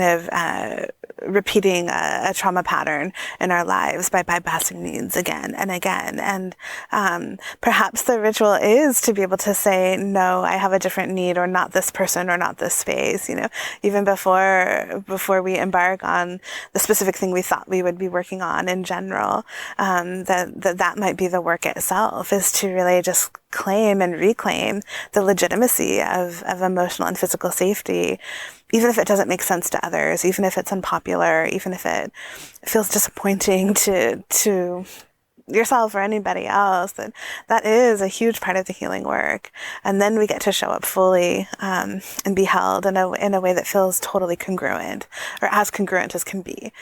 Speaker 2: of repeating a trauma pattern in our lives by bypassing needs again and again? And perhaps the ritual is to be able to say, no, I have a different need, or not this person, or not this space. Even before we embark on the specific thing we thought we would be working on in general, that might be the work itself, is to really just claim and reclaim the legitimacy of emotional and physical safety, even if it doesn't make sense to others, even if it's unpopular, even if it feels disappointing to yourself or anybody else. That is a huge part of the healing work. And then we get to show up fully and be held in a way that feels totally congruent, or as congruent as can be.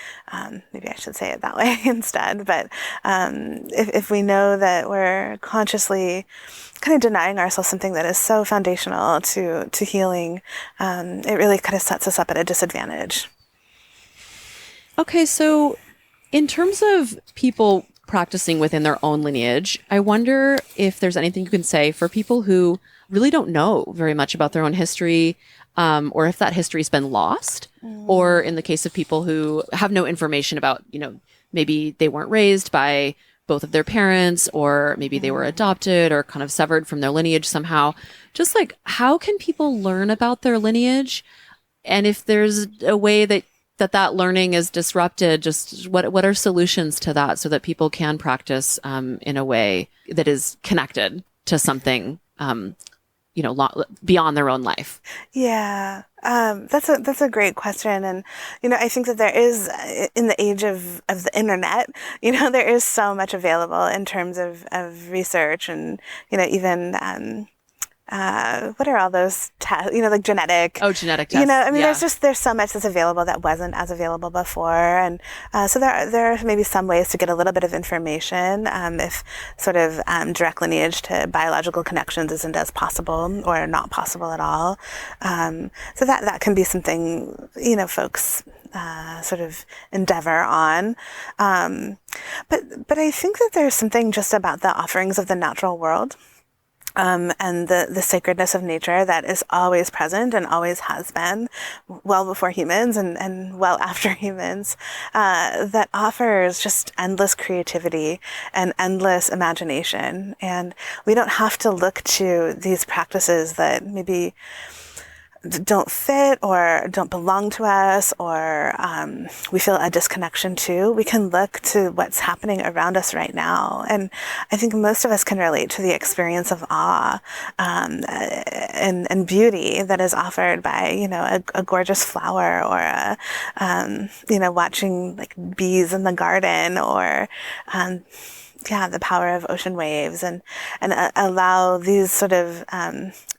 Speaker 2: Maybe I should say it that way instead. But if we know that we're consciously kind of denying ourselves something that is so foundational to healing, it really kind of sets us up at a disadvantage.
Speaker 1: Okay, so in terms of people practicing within their own lineage, I wonder if there's anything you can say for people who really don't know very much about their own history, or if that history's been lost, or in the case of people who have no information about, maybe they weren't raised by both of their parents, or maybe they were adopted or kind of severed from their lineage somehow. Just like, how can people learn about their lineage? And if there's a way that learning is disrupted, just what are solutions to that so that people can practice in a way that is connected to something, beyond their own life?
Speaker 2: Yeah, that's a great question, and I think that there is, in the age of the internet, there is so much available in terms of research, and even what are all those tests? Like genetic.
Speaker 1: Oh, genetic tests.
Speaker 2: There's so much that's available that wasn't as available before, and so there are maybe some ways to get a little bit of information if sort of direct lineage to biological connections isn't as possible or not possible at all. So that can be something folks sort of endeavor on. But I think that there's something just about the offerings of the natural world. And the sacredness of nature that is always present and always has been well before humans and well after humans, that offers just endless creativity and endless imagination. And we don't have to look to these practices that maybe don't fit or don't belong to us, or we feel a disconnection to. We can look to what's happening around us right now. And I think most of us can relate to the experience of awe and beauty that is offered by, a gorgeous flower, or watching like bees in the garden, or the power of ocean waves, and allow these sort of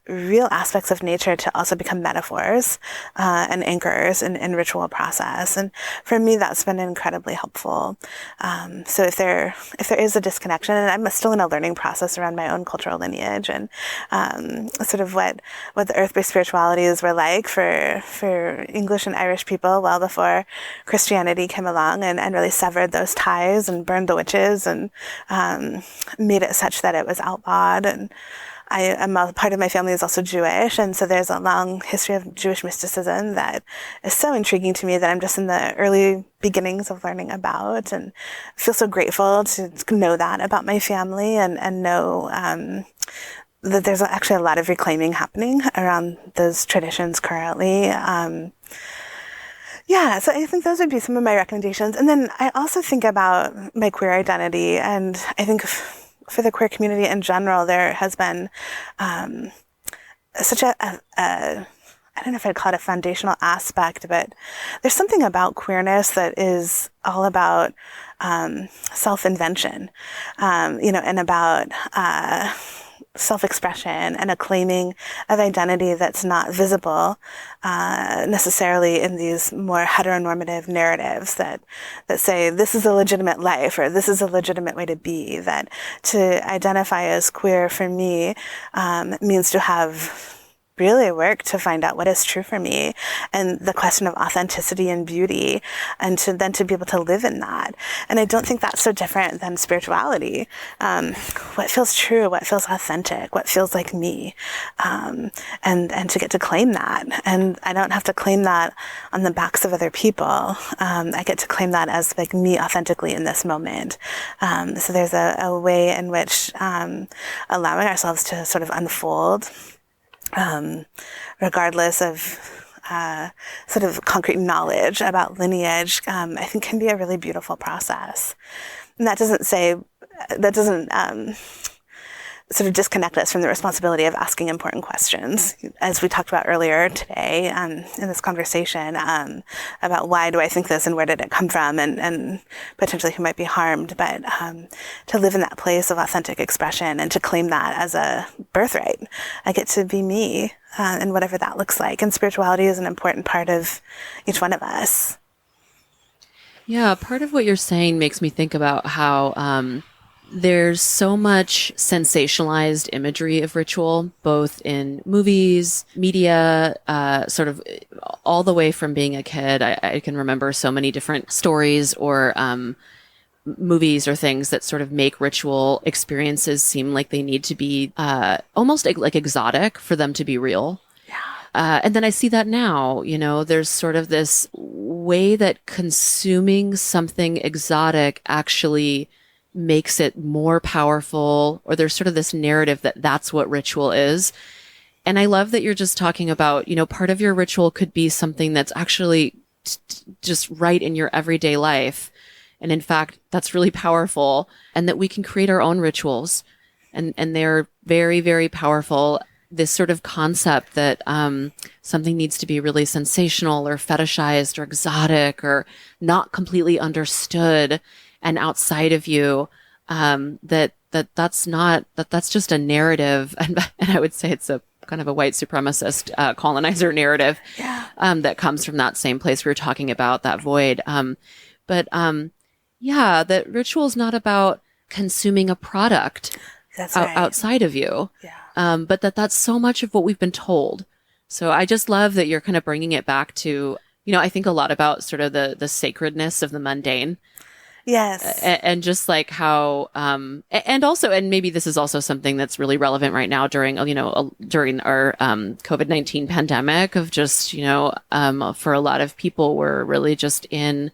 Speaker 2: real aspects of nature to also become metaphors and anchors in ritual process. And for me, that's been incredibly helpful. So if there is a disconnection, and I'm still in a learning process around my own cultural lineage, and sort of what the earth-based spiritualities were like for English and Irish people well before Christianity came along and really severed those ties and burned the witches and made it such that it was outlawed. And part of my family is also Jewish, and so there's a long history of Jewish mysticism that is so intriguing to me that I'm just in the early beginnings of learning about, and feel so grateful to know that about my family, and know that there's actually a lot of reclaiming happening around those traditions currently. So I think those would be some of my recommendations. And then I also think about my queer identity, and I think for the queer community in general, there has been such I don't know if I'd call it a foundational aspect, but there's something about queerness that is all about self-invention, and about self-expression and a claiming of identity that's not visible necessarily in these more heteronormative narratives that say this is a legitimate life or this is a legitimate way to be. That to identify as queer for me means to have really work to find out what is true for me, and the question of authenticity and beauty, and to be able to live in that. And I don't think that's so different than spirituality. What feels true, what feels authentic, what feels like me, and to get to claim that. And I don't have to claim that on the backs of other people. I get to claim that as like me authentically in this moment. So there's a way in which allowing ourselves to sort of unfold, regardless of sort of concrete knowledge about lineage, I think can be a really beautiful process. And that doesn't sort of disconnect us from the responsibility of asking important questions, as we talked about earlier today in this conversation, about why do I think this and where did it come from, and potentially who might be harmed, but to live in that place of authentic expression and to claim that as a birthright. I get to be me, and whatever that looks like. And spirituality is an important part of each one of us.
Speaker 1: Yeah, part of what you're saying makes me think about how there's so much sensationalized imagery of ritual, both in movies, media, sort of all the way from being a kid. I can remember so many different stories or movies or things that sort of make ritual experiences seem like they need to be almost like exotic for them to be real. And then I see that now, there's sort of this way that consuming something exotic actually makes it more powerful, or there's sort of this narrative that that's what ritual is. And I love that you're just talking about, part of your ritual could be something that's actually just right in your everyday life. And in fact, that's really powerful, and that we can create our own rituals, and they're very, very powerful. This sort of concept that something needs to be really sensational or fetishized or exotic or not completely understood and outside of you, that's just a narrative. And I would say it's a kind of a white supremacist colonizer narrative that comes from that same place we were talking about, that void. Yeah, that ritual is not about consuming a product outside of you, but that's so much of what we've been told. So I just love that you're kind of bringing it back to, I think a lot about sort of the sacredness of the mundane.
Speaker 2: Yes.
Speaker 1: And just like how, and maybe this is also something that's really relevant right now during our COVID-19 pandemic of just, for a lot of people, we're really just in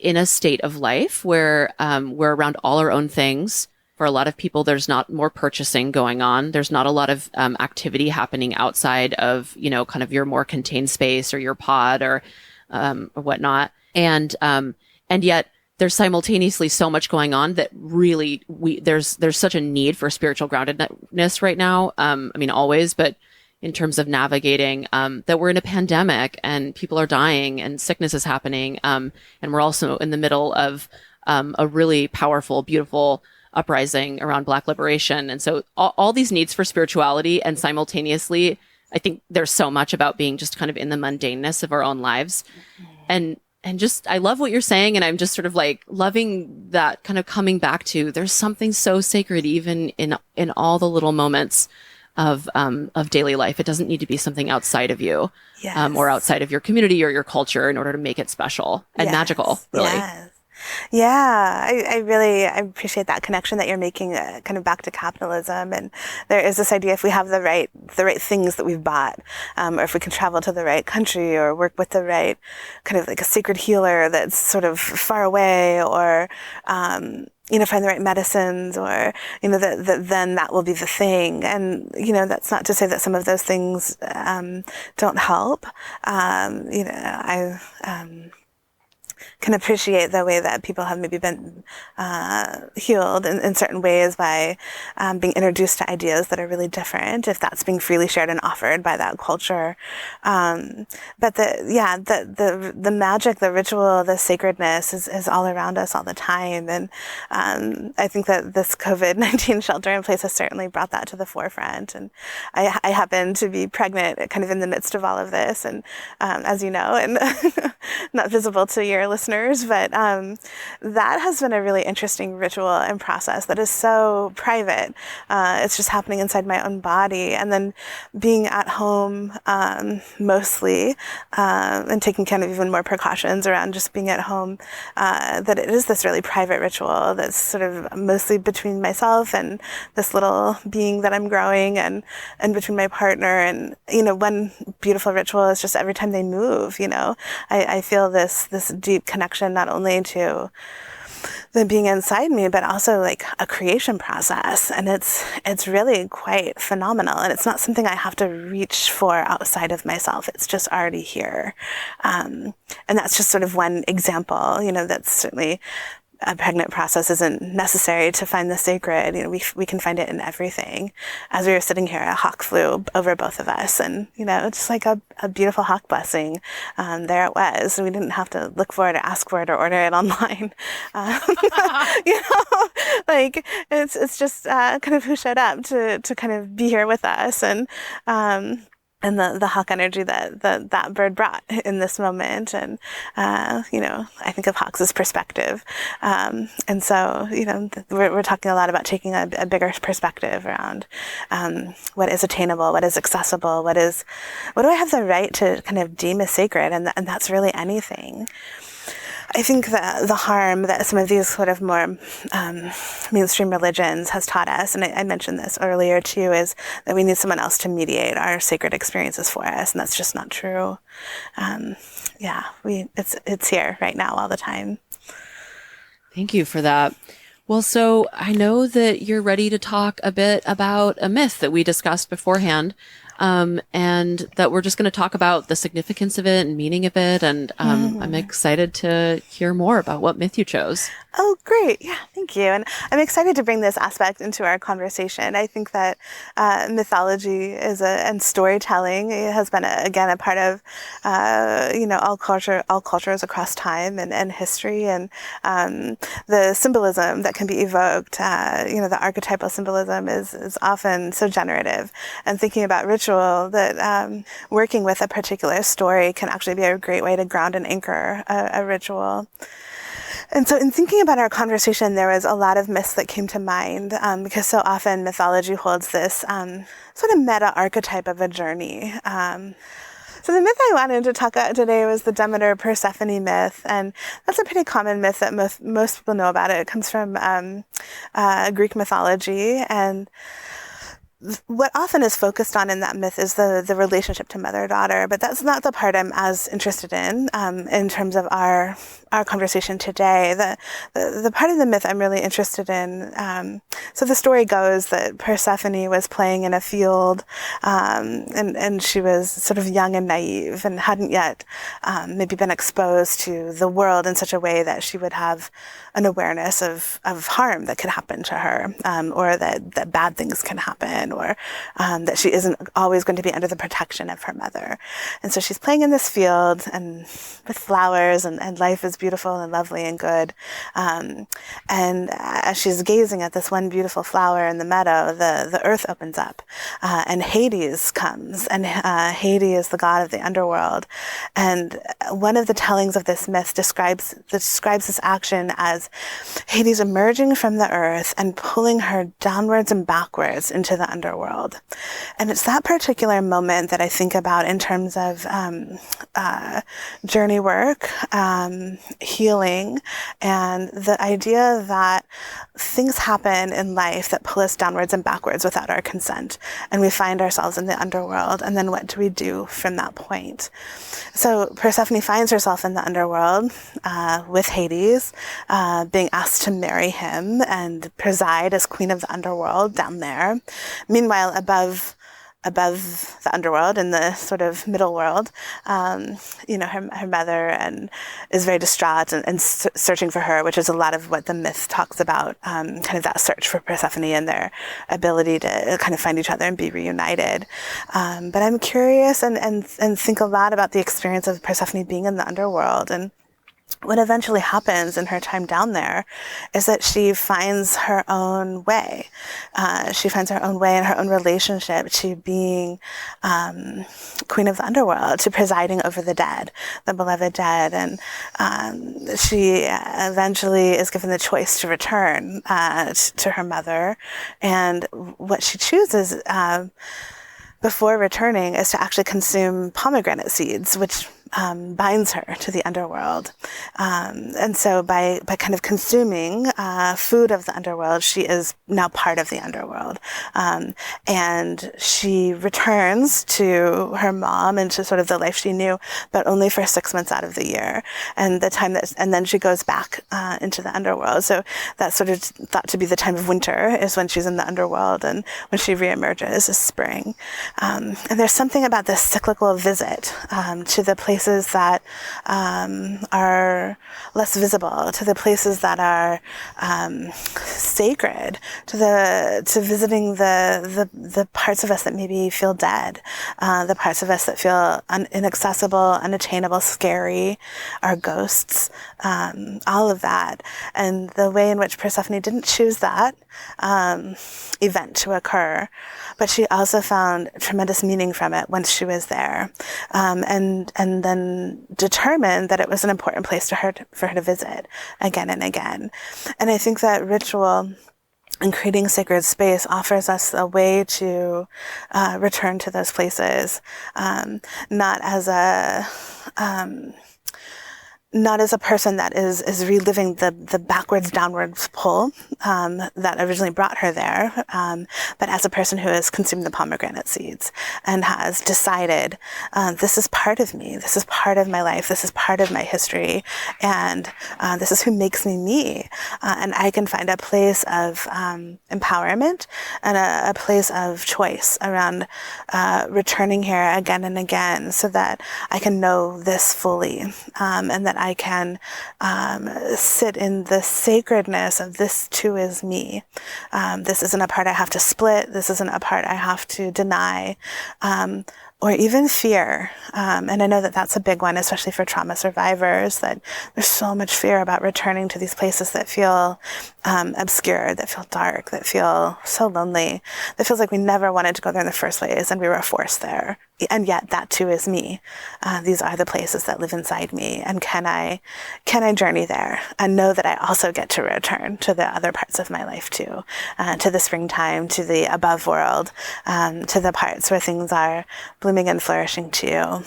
Speaker 1: a state of life where we're around all our own things. For a lot of people, there's not more purchasing going on. There's not a lot of activity happening outside of, kind of your more contained space or your pod or whatnot. And yet there's simultaneously so much going on that really there's such a need for spiritual groundedness right now. Always, but in terms of navigating, that we're in a pandemic and people are dying and sickness is happening. And we're also in the middle of a really powerful, beautiful uprising around Black liberation. And so all these needs for spirituality, and simultaneously, I think there's so much about being just kind of in the mundaneness of our own lives. And just, I love what you're saying. And I'm just sort of like loving that kind of coming back to, there's something so sacred, even in all the little moments of daily life. It doesn't need to be something outside of you, or outside of your community or your culture in order to make it special and magical, really.
Speaker 2: Yes. Yeah, I really appreciate that connection that you're making, kind of back to capitalism. And there is this idea, if we have the right things that we've bought, or if we can travel to the right country or work with the right kind of like a sacred healer that's sort of far away, or find the right medicines, or then that will be the thing. And that's not to say that some of those things don't help. I can appreciate the way that people have maybe been healed in certain ways by being introduced to ideas that are really different, if that's being freely shared and offered by that culture. But the magic, the ritual, the sacredness is all around us all the time. And I think that this COVID-19 shelter in place has certainly brought that to the forefront. And I happen to be pregnant kind of in the midst of all of this, and as you know, and not visible to your listeners, but that has been a really interesting ritual and process that is so private. It's just happening inside my own body, and then being at home mostly, and taking kind of even more precautions around just being at home, that it is this really private ritual that's sort of mostly between myself and this little being that I'm growing, and between my partner. And one beautiful ritual is just every time they move, I feel this deep connection, not only to them being inside me, but also like a creation process. And it's really quite phenomenal. And it's not something I have to reach for outside of myself. It's just already here. And that's just sort of one example, that's certainly a pregnant process isn't necessary to find the sacred. We can find it in everything. As we were sitting here, a hawk flew over both of us, and just like a beautiful hawk blessing. There it was. We didn't have to look for it or ask for it or order it online. Like it's just kind of who showed up to kind of be here with us, and the hawk energy that bird brought in this moment. And, I think of hawks as perspective. And so, we're talking a lot about taking a bigger perspective around what is attainable, what is accessible, what do I have the right to kind of deem as sacred? And that's really anything. I think that the harm that some of these sort of more mainstream religions has taught us, and I mentioned this earlier too, is that we need someone else to mediate our sacred experiences for us, and that's just not true. It's here right now all the time.
Speaker 1: Thank you for that. Well, so I know that you're ready to talk a bit about a myth that we discussed beforehand, and that we're just going to talk about the significance of it and meaning of it. And I'm excited to hear more about what myth you chose.
Speaker 2: Oh, great. Yeah, thank you. And I'm excited to bring this aspect into our conversation. I think that mythology and storytelling has been, again, a part of, all cultures across time and history. And the symbolism that can be evoked, the archetypal symbolism is often so generative. And thinking about ritual, that working with a particular story can actually be a great way to ground and anchor a ritual. And so in thinking about our conversation, there was a lot of myths that came to mind, because so often mythology holds this sort of meta archetype of a journey. So the myth I wanted to talk about today was the Demeter-Persephone myth, and that's a pretty common myth that most people know about. It comes from Greek mythology, and what often is focused on in that myth is the relationship to mother-daughter, but that's not the part I'm as interested in terms of our conversation today. The part of the myth I'm really interested in, so the story goes that Persephone was playing in a field, and she was sort of young and naive and hadn't yet maybe been exposed to the world in such a way that she would have an awareness of harm that could happen to her, or that bad things can happen, or that she isn't always going to be under the protection of her mother. And so she's playing in this field and with flowers, and life is beautiful and lovely and good. And as she's gazing at this one beautiful flower in the meadow, the earth opens up, and Hades comes. And Hades is the god of the underworld. And one of the tellings of this myth describes this action as Hades emerging from the earth and pulling her downwards and backwards into the underworld. And it's that particular moment that I think about in terms of journey work, healing, and the idea that things happen in life that pull us downwards and backwards without our consent, and we find ourselves in the underworld, and then what do we do from that point? So Persephone finds herself in the underworld with Hades, being asked to marry him and preside as queen of the underworld down there. Meanwhile, above the underworld, in the sort of middle world, her mother and is very distraught and searching for her, which is a lot of what the myth talks about, kind of that search for Persephone and their ability to kind of find each other and be reunited. But I'm curious and think a lot about the experience of Persephone being in the underworld. And what eventually happens in her time down there is that she finds her own way. She finds her own way in her own relationship to being queen of the underworld, to presiding over the dead, the beloved dead. And she eventually is given the choice to return to her mother. And what she chooses before returning is to actually consume pomegranate seeds, which binds her to the underworld. And so by kind of consuming food of the underworld, she is now part of the underworld. And she returns to her mom and to sort of the life she knew, but only for 6 months out of the year. And then she goes back into the underworld. So that's sort of thought to be the time of winter is when she's in the underworld, and when she reemerges is spring. And there's something about this cyclical visit to the places that are less visible, to the places that are sacred, to visiting the parts of us that maybe feel dead, the parts of us that feel inaccessible, unattainable, scary, our ghosts, all of that. And the way in which Persephone didn't choose that event to occur, but she also found tremendous meaning from it once she was there, and then determined that it was an important place for her to visit again and again. And I think that ritual and creating sacred space offers us a way to return to those places, not as not as a person that is reliving the backwards, downwards pull that originally brought her there, but as a person who has consumed the pomegranate seeds and has decided, this is part of me, this is part of my life, this is part of my history, and this is who makes me me. And I can find a place of empowerment and a place of choice around returning here again and again so that I can know this fully, and that I can sit in the sacredness of this too is me. This isn't a part I have to split. This isn't a part I have to deny, or even fear. And I know that that's a big one, especially for trauma survivors, that there's so much fear about returning to these places that feel obscure, that feel dark, that feel so lonely, that feels like we never wanted to go there in the first place and we were forced there. And yet that too is me. These are the places that live inside me. And can I journey there and know that I also get to return to the other parts of my life too, to the springtime, to the above world, to the parts where things are blooming and flourishing too.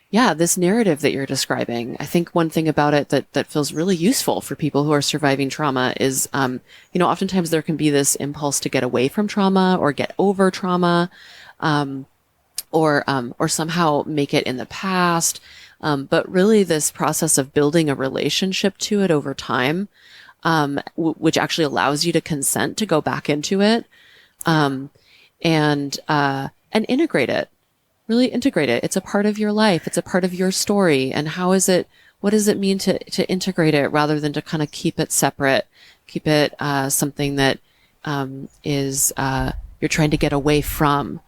Speaker 1: Yeah, this narrative that you're describing, I think one thing about it that feels really useful for people who are surviving trauma is, oftentimes there can be this impulse to get away from trauma or get over trauma, or somehow make it in the past. But really this process of building a relationship to it over time, which actually allows you to consent to go back into it, and integrate it. Really integrate it. It's a part of your life. It's a part of your story. And what does it mean to integrate it rather than to kind of keep it separate, keep it something that is you're trying to get away from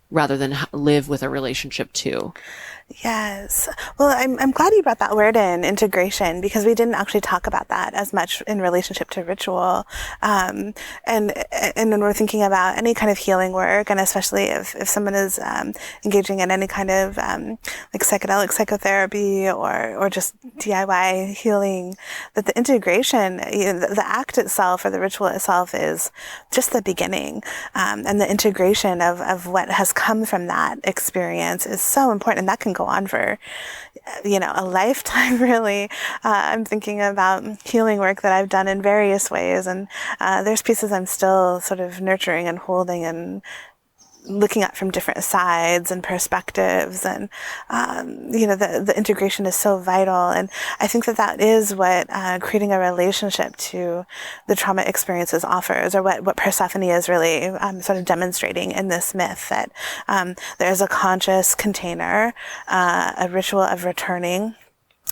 Speaker 1: rather than live with a relationship to.
Speaker 2: Yes. Well, I'm glad you brought that word in, integration, because we didn't actually talk about that as much in relationship to ritual. And when we're thinking about any kind of healing work, and especially if someone is engaging in any kind of like psychedelic psychotherapy or just DIY healing, that the integration, the act itself or the ritual itself is just the beginning. And the integration of what has come from that experience is so important. And that can go on for, a lifetime, really. I'm thinking about healing work that I've done in various ways. And there's pieces I'm still sort of nurturing and holding and looking at from different sides and perspectives. And, the integration is so vital. And I think that is what creating a relationship to the trauma experiences offers, or what Persephone is really sort of demonstrating in this myth, that there is a conscious container, a ritual of returning.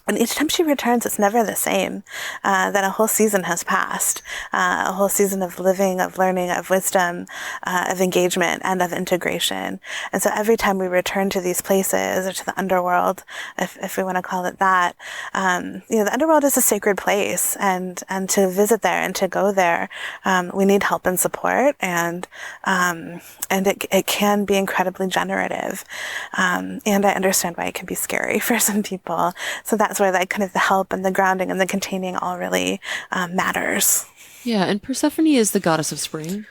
Speaker 2: And each time she returns, it's never the same. That a whole season has passed, a whole season of living, of learning, of wisdom, of engagement, and of integration. And so every time we return to these places, or to the underworld, if we want to call it that, the underworld is a sacred place, and to visit there and to go there, we need help and support, and it can be incredibly generative. And I understand why it can be scary for some people. So that's where kind of the help and the grounding and the containing all really matters.
Speaker 1: Yeah, and Persephone is the goddess of spring.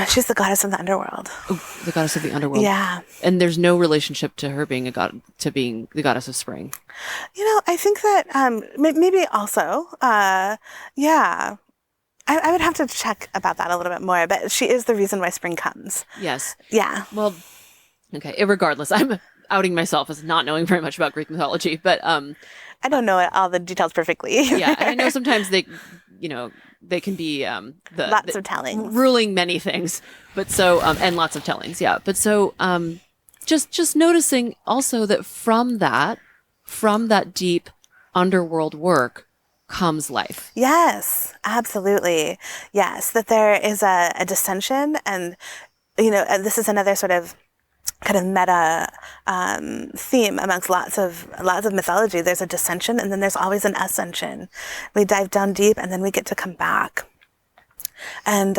Speaker 2: She's the goddess of the underworld.
Speaker 1: Oh, the goddess of the underworld.
Speaker 2: Yeah.
Speaker 1: And there's no relationship to her being being the goddess of spring.
Speaker 2: I think that maybe also, yeah. I would have to check about that a little bit more, but she is the reason why spring comes.
Speaker 1: Yes.
Speaker 2: Yeah.
Speaker 1: Well, okay. Regardless, I'm outing myself as not knowing very much about Greek mythology, but
Speaker 2: I don't know all the details perfectly.
Speaker 1: Yeah, and I know sometimes they can be
Speaker 2: lots of tellings,
Speaker 1: ruling many things, but so and lots of tellings, yeah. But so just noticing also that from that deep underworld work comes life.
Speaker 2: Yes, absolutely. Yes, that there is a dissension, and this is another sort of kind of meta theme amongst lots of mythology. There's a dissension, and then there's always an ascension. We dive down deep, and then we get to come back. And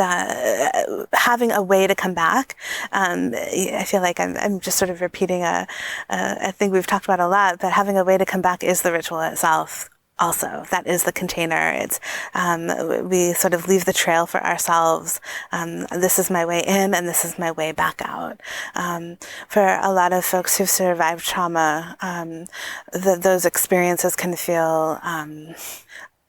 Speaker 2: having a way to come back, I feel like I'm just sort of repeating a thing we've talked about a lot, but having a way to come back is the ritual itself. also. That is the container. It's we sort of leave the trail for ourselves. This is my way in, and this is my way back out. For a lot of folks who've survived trauma, those experiences can feel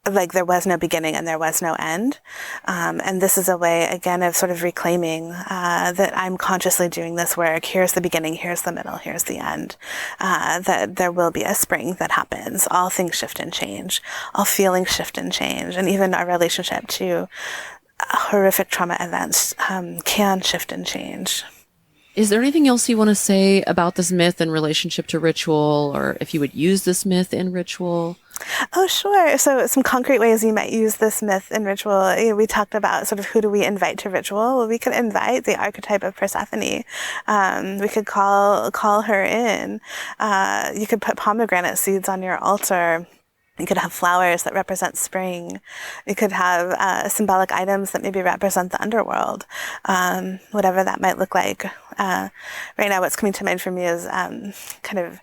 Speaker 2: like there was no beginning and there was no end. And this is a way, again, of sort of reclaiming that I'm consciously doing this work. Here's the beginning, here's the middle, here's the end. That there will be a spring that happens. All things shift and change. All feelings shift and change. And even our relationship to horrific trauma events can shift and change.
Speaker 1: Is there anything else you want to say about this myth in relationship to ritual, or if you would use this myth in ritual?
Speaker 2: Oh, sure. So some concrete ways you might use this myth in ritual. We talked about sort of who do we invite to ritual. Well, we could invite the archetype of Persephone. We could call her in. You could put pomegranate seeds on your altar. You could have flowers that represent spring. You could have symbolic items that maybe represent the underworld, whatever that might look like. Right now, what's coming to mind for me is kind of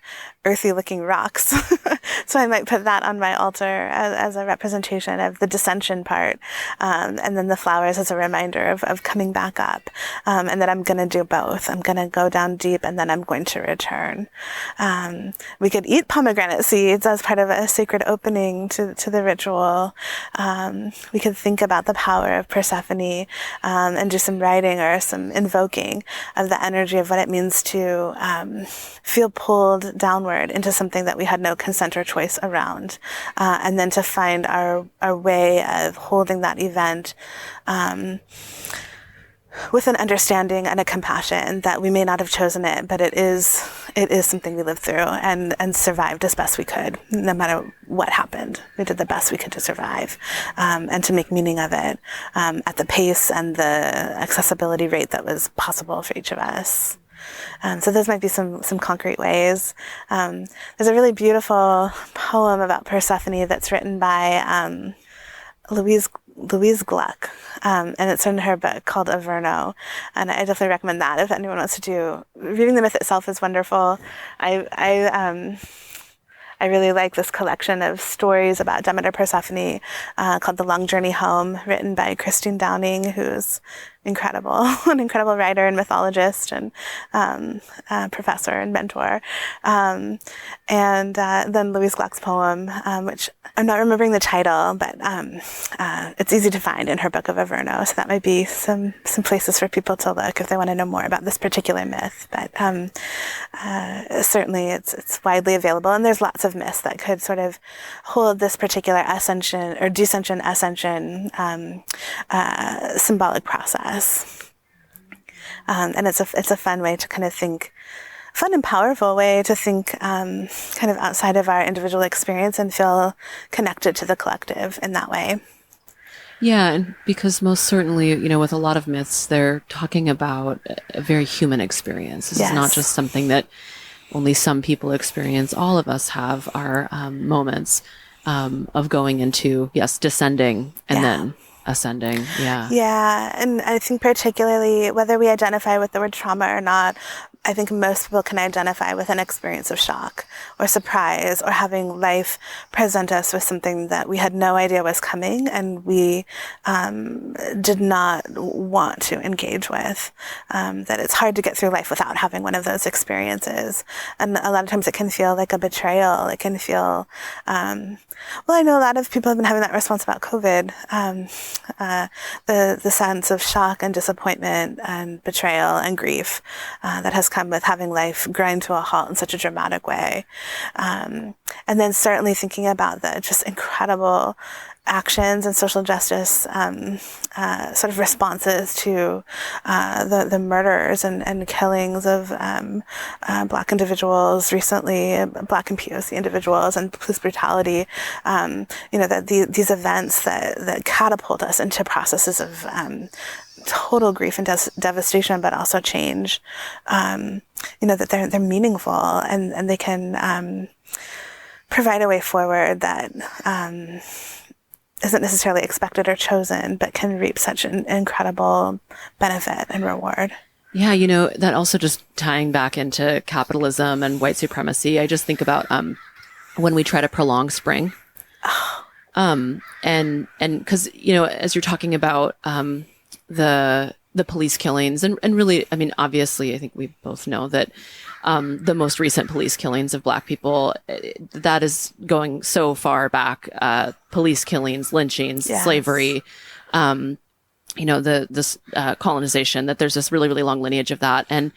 Speaker 2: earthy-looking rocks. So I might put that on my altar as a representation of the dissension part, and then the flowers as a reminder of coming back up, and that I'm going to do both. I'm going to go down deep, and then I'm going to return. We could eat pomegranate seeds as part of a sacred opening to the ritual. We could think about the power of Persephone and do some writing or some invoking of the energy of what it means to feel pulled downward into something that we had no consent or choice around, and then to find our way of holding that event with an understanding and a compassion that we may not have chosen it, but it is something we lived through and survived as best we could, no matter what happened. We did the best we could to survive, and to make meaning of it at the pace and the accessibility rate that was possible for each of us. So those might be some concrete ways. There's a really beautiful poem about Persephone that's written by Louise Gluck, and it's in her book called Averno, and I definitely recommend that if anyone wants to do. Reading the myth itself is wonderful. I really like this collection of stories about Demeter Persephone called The Long Journey Home, written by Christine Downing, who's incredible, an incredible writer and mythologist and professor and mentor. And then Louise Gluck's poem, which I'm not remembering the title, but it's easy to find in her book of Averno. So that might be some places for people to look if they want to know more about this particular myth. But certainly it's widely available, and there's lots of myths that could sort of hold this particular ascension or descension ascension symbolic process. And it's a fun way to kind of think, fun and powerful way to think kind of outside of our individual experience and feel connected to the collective in that way.
Speaker 1: Yeah, and because most certainly, with a lot of myths, they're talking about a very human experience. This is not just something that only some people experience. All of us have our moments of going into, descending and then ascending.
Speaker 2: Yeah. And I think particularly whether we identify with the word trauma or not, I think most people can identify with an experience of shock or surprise or having life present us with something that we had no idea was coming and we did not want to engage with. That it's hard to get through life without having one of those experiences. And a lot of times it can feel like a betrayal. It can feel, I know a lot of people have been having that response about COVID. The sense of shock and disappointment and betrayal and grief that has come with having life grind to a halt in such a dramatic way. And then certainly thinking about the just incredible actions and social justice sort of responses to the murders and killings of Black individuals recently, Black and POC individuals, and police brutality. That these events that catapult us into processes of total grief and devastation, but also change. That they're meaningful and they can provide a way forward that isn't necessarily expected or chosen, but can reap such an incredible benefit and reward.
Speaker 1: Yeah, that also just tying back into capitalism and white supremacy. I just think about when we try to prolong spring. And because, as you're talking about the police killings, and really, I mean, obviously, I think we both know that the most recent police killings of Black people, that is going so far back. Police killings, lynchings,
Speaker 2: Yes.
Speaker 1: slavery, this colonization. That there's this really, really long lineage of that, and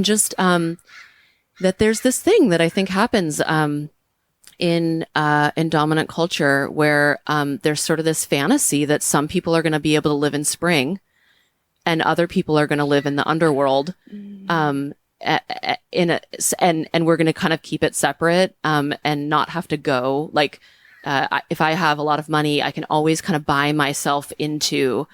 Speaker 1: just that there's this thing that I think happens in dominant culture where there's sort of this fantasy that some people are going to be able to live in spring and other people are going to live in the underworld. And we're going to kind of keep it separate and not have to go. Like, if I have a lot of money, I can always kind of buy myself into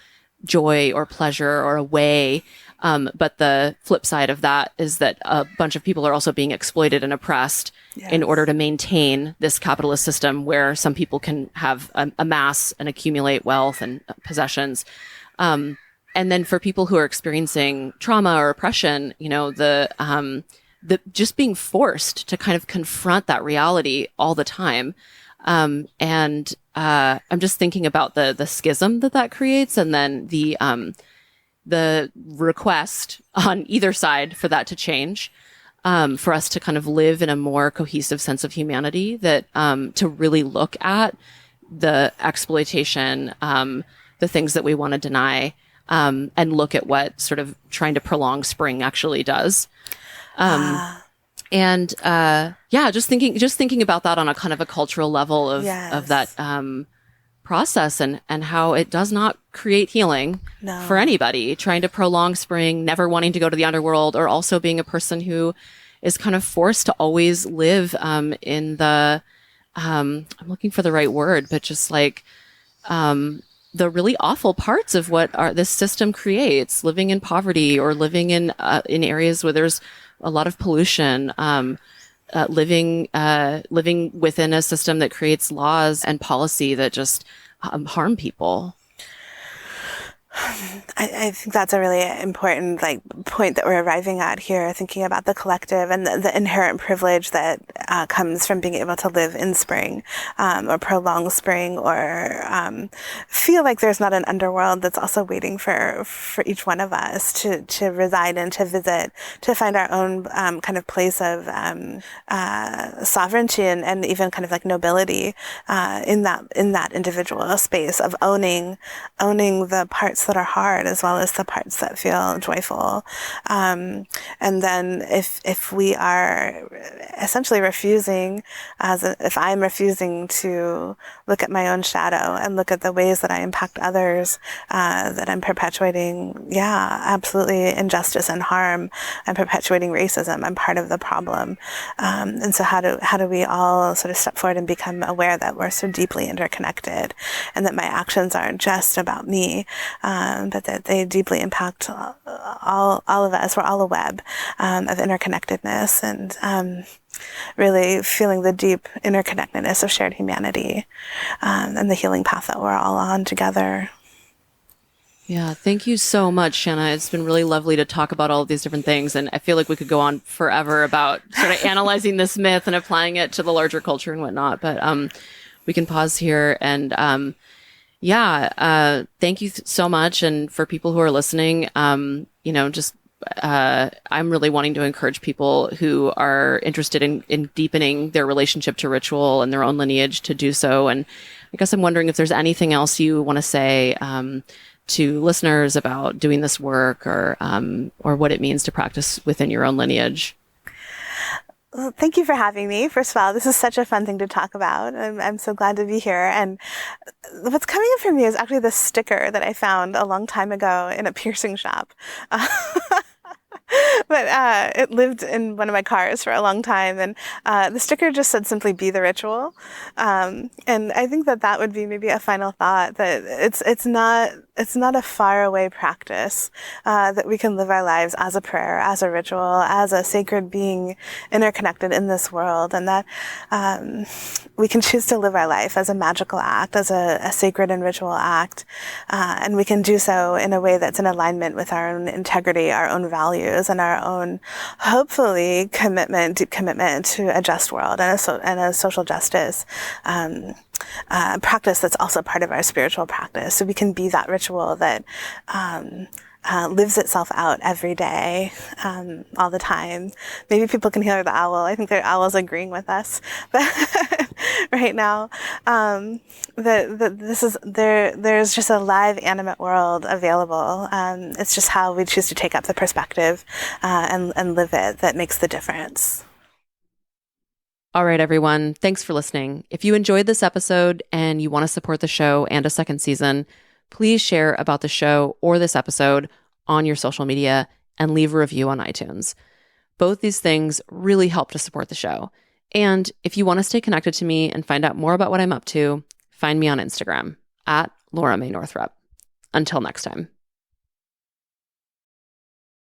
Speaker 1: joy or pleasure or a way. But the flip side of that is that a bunch of people are also being exploited and oppressed in order to maintain this capitalist system where some people can have amass and accumulate wealth and possessions. And then for people who are experiencing trauma or oppression, the just being forced to kind of confront that reality all the time. I'm just thinking about the schism that creates, and then the request on either side for that to change, for us to kind of live in a more cohesive sense of humanity, that to really look at the exploitation, the things that we want to deny, and look at what sort of trying to prolong spring actually does. Just thinking about that on a kind of a cultural level of that process and how it does not create healing for anybody. Trying to prolong spring, never wanting to go to the underworld, or also being a person who is kind of forced to always live in the I'm looking for the right word, but just like the really awful parts of what this system creates, living in poverty or living in areas where there's a lot of pollution, living within a system that creates laws and policy that just harm people.
Speaker 2: I think that's a really important point that we're arriving at here, thinking about the collective and the inherent privilege that comes from being able to live in spring, or prolong spring, or feel like there's not an underworld that's also waiting for each one of us to reside in, to visit, to find our own kind of place of sovereignty and even kind of like nobility in that individual space of owning the parts that are hard as well as the parts that feel joyful. And then if we are essentially refusing, if I'm refusing to look at my own shadow and look at the ways that I impact others, that I'm perpetuating, absolutely injustice and harm. I'm perpetuating racism. I'm part of the problem. And so how do we all sort of step forward and become aware that we're so deeply interconnected, and that my actions aren't just about me, but that they deeply impact all of us. We're all a web of interconnectedness, and really feeling the deep interconnectedness of shared humanity, and the healing path that we're all on together.
Speaker 1: Yeah, thank you so much, Shanna. It's been really lovely to talk about all of these different things, and I feel like we could go on forever about sort of analyzing this myth and applying it to the larger culture and whatnot, but we can pause here. And thank you so much. And for people who are listening, I'm really wanting to encourage people who are interested in deepening their relationship to ritual and their own lineage to do so. And I guess I'm wondering if there's anything else you want to say to listeners about doing this work, or what it means to practice within your own lineage.
Speaker 2: Well, thank you for having me. First of all, this is such a fun thing to talk about. I'm so glad to be here. And what's coming up for me is actually this sticker that I found a long time ago in a piercing shop. But it lived in one of my cars for a long time, and the sticker just said simply "Be the ritual," and I think that would be maybe a final thought, that it's not a faraway practice, that we can live our lives as a prayer, as a ritual, as a sacred being interconnected in this world, and that we can choose to live our life as a magical act, as a sacred and ritual act, and we can do so in a way that's in alignment with our own integrity, our own values, values and our own, hopefully, deep commitment to a just world and a social justice practice that's also part of our spiritual practice. So we can be that ritual that lives itself out every day, all the time. Maybe people can hear the owl. I think the owl's agreeing with us, but right now, there's just a live, animate world available. It's just how we choose to take up the perspective and live it that makes the difference.
Speaker 1: All right, everyone. Thanks for listening. If you enjoyed this episode and you want to support the show and a second season, please share about the show or this episode on your social media and leave a review on iTunes. Both these things really help to support the show. And if you want to stay connected to me and find out more about what I'm up to, find me on Instagram @Laura May Northrup. Until next time.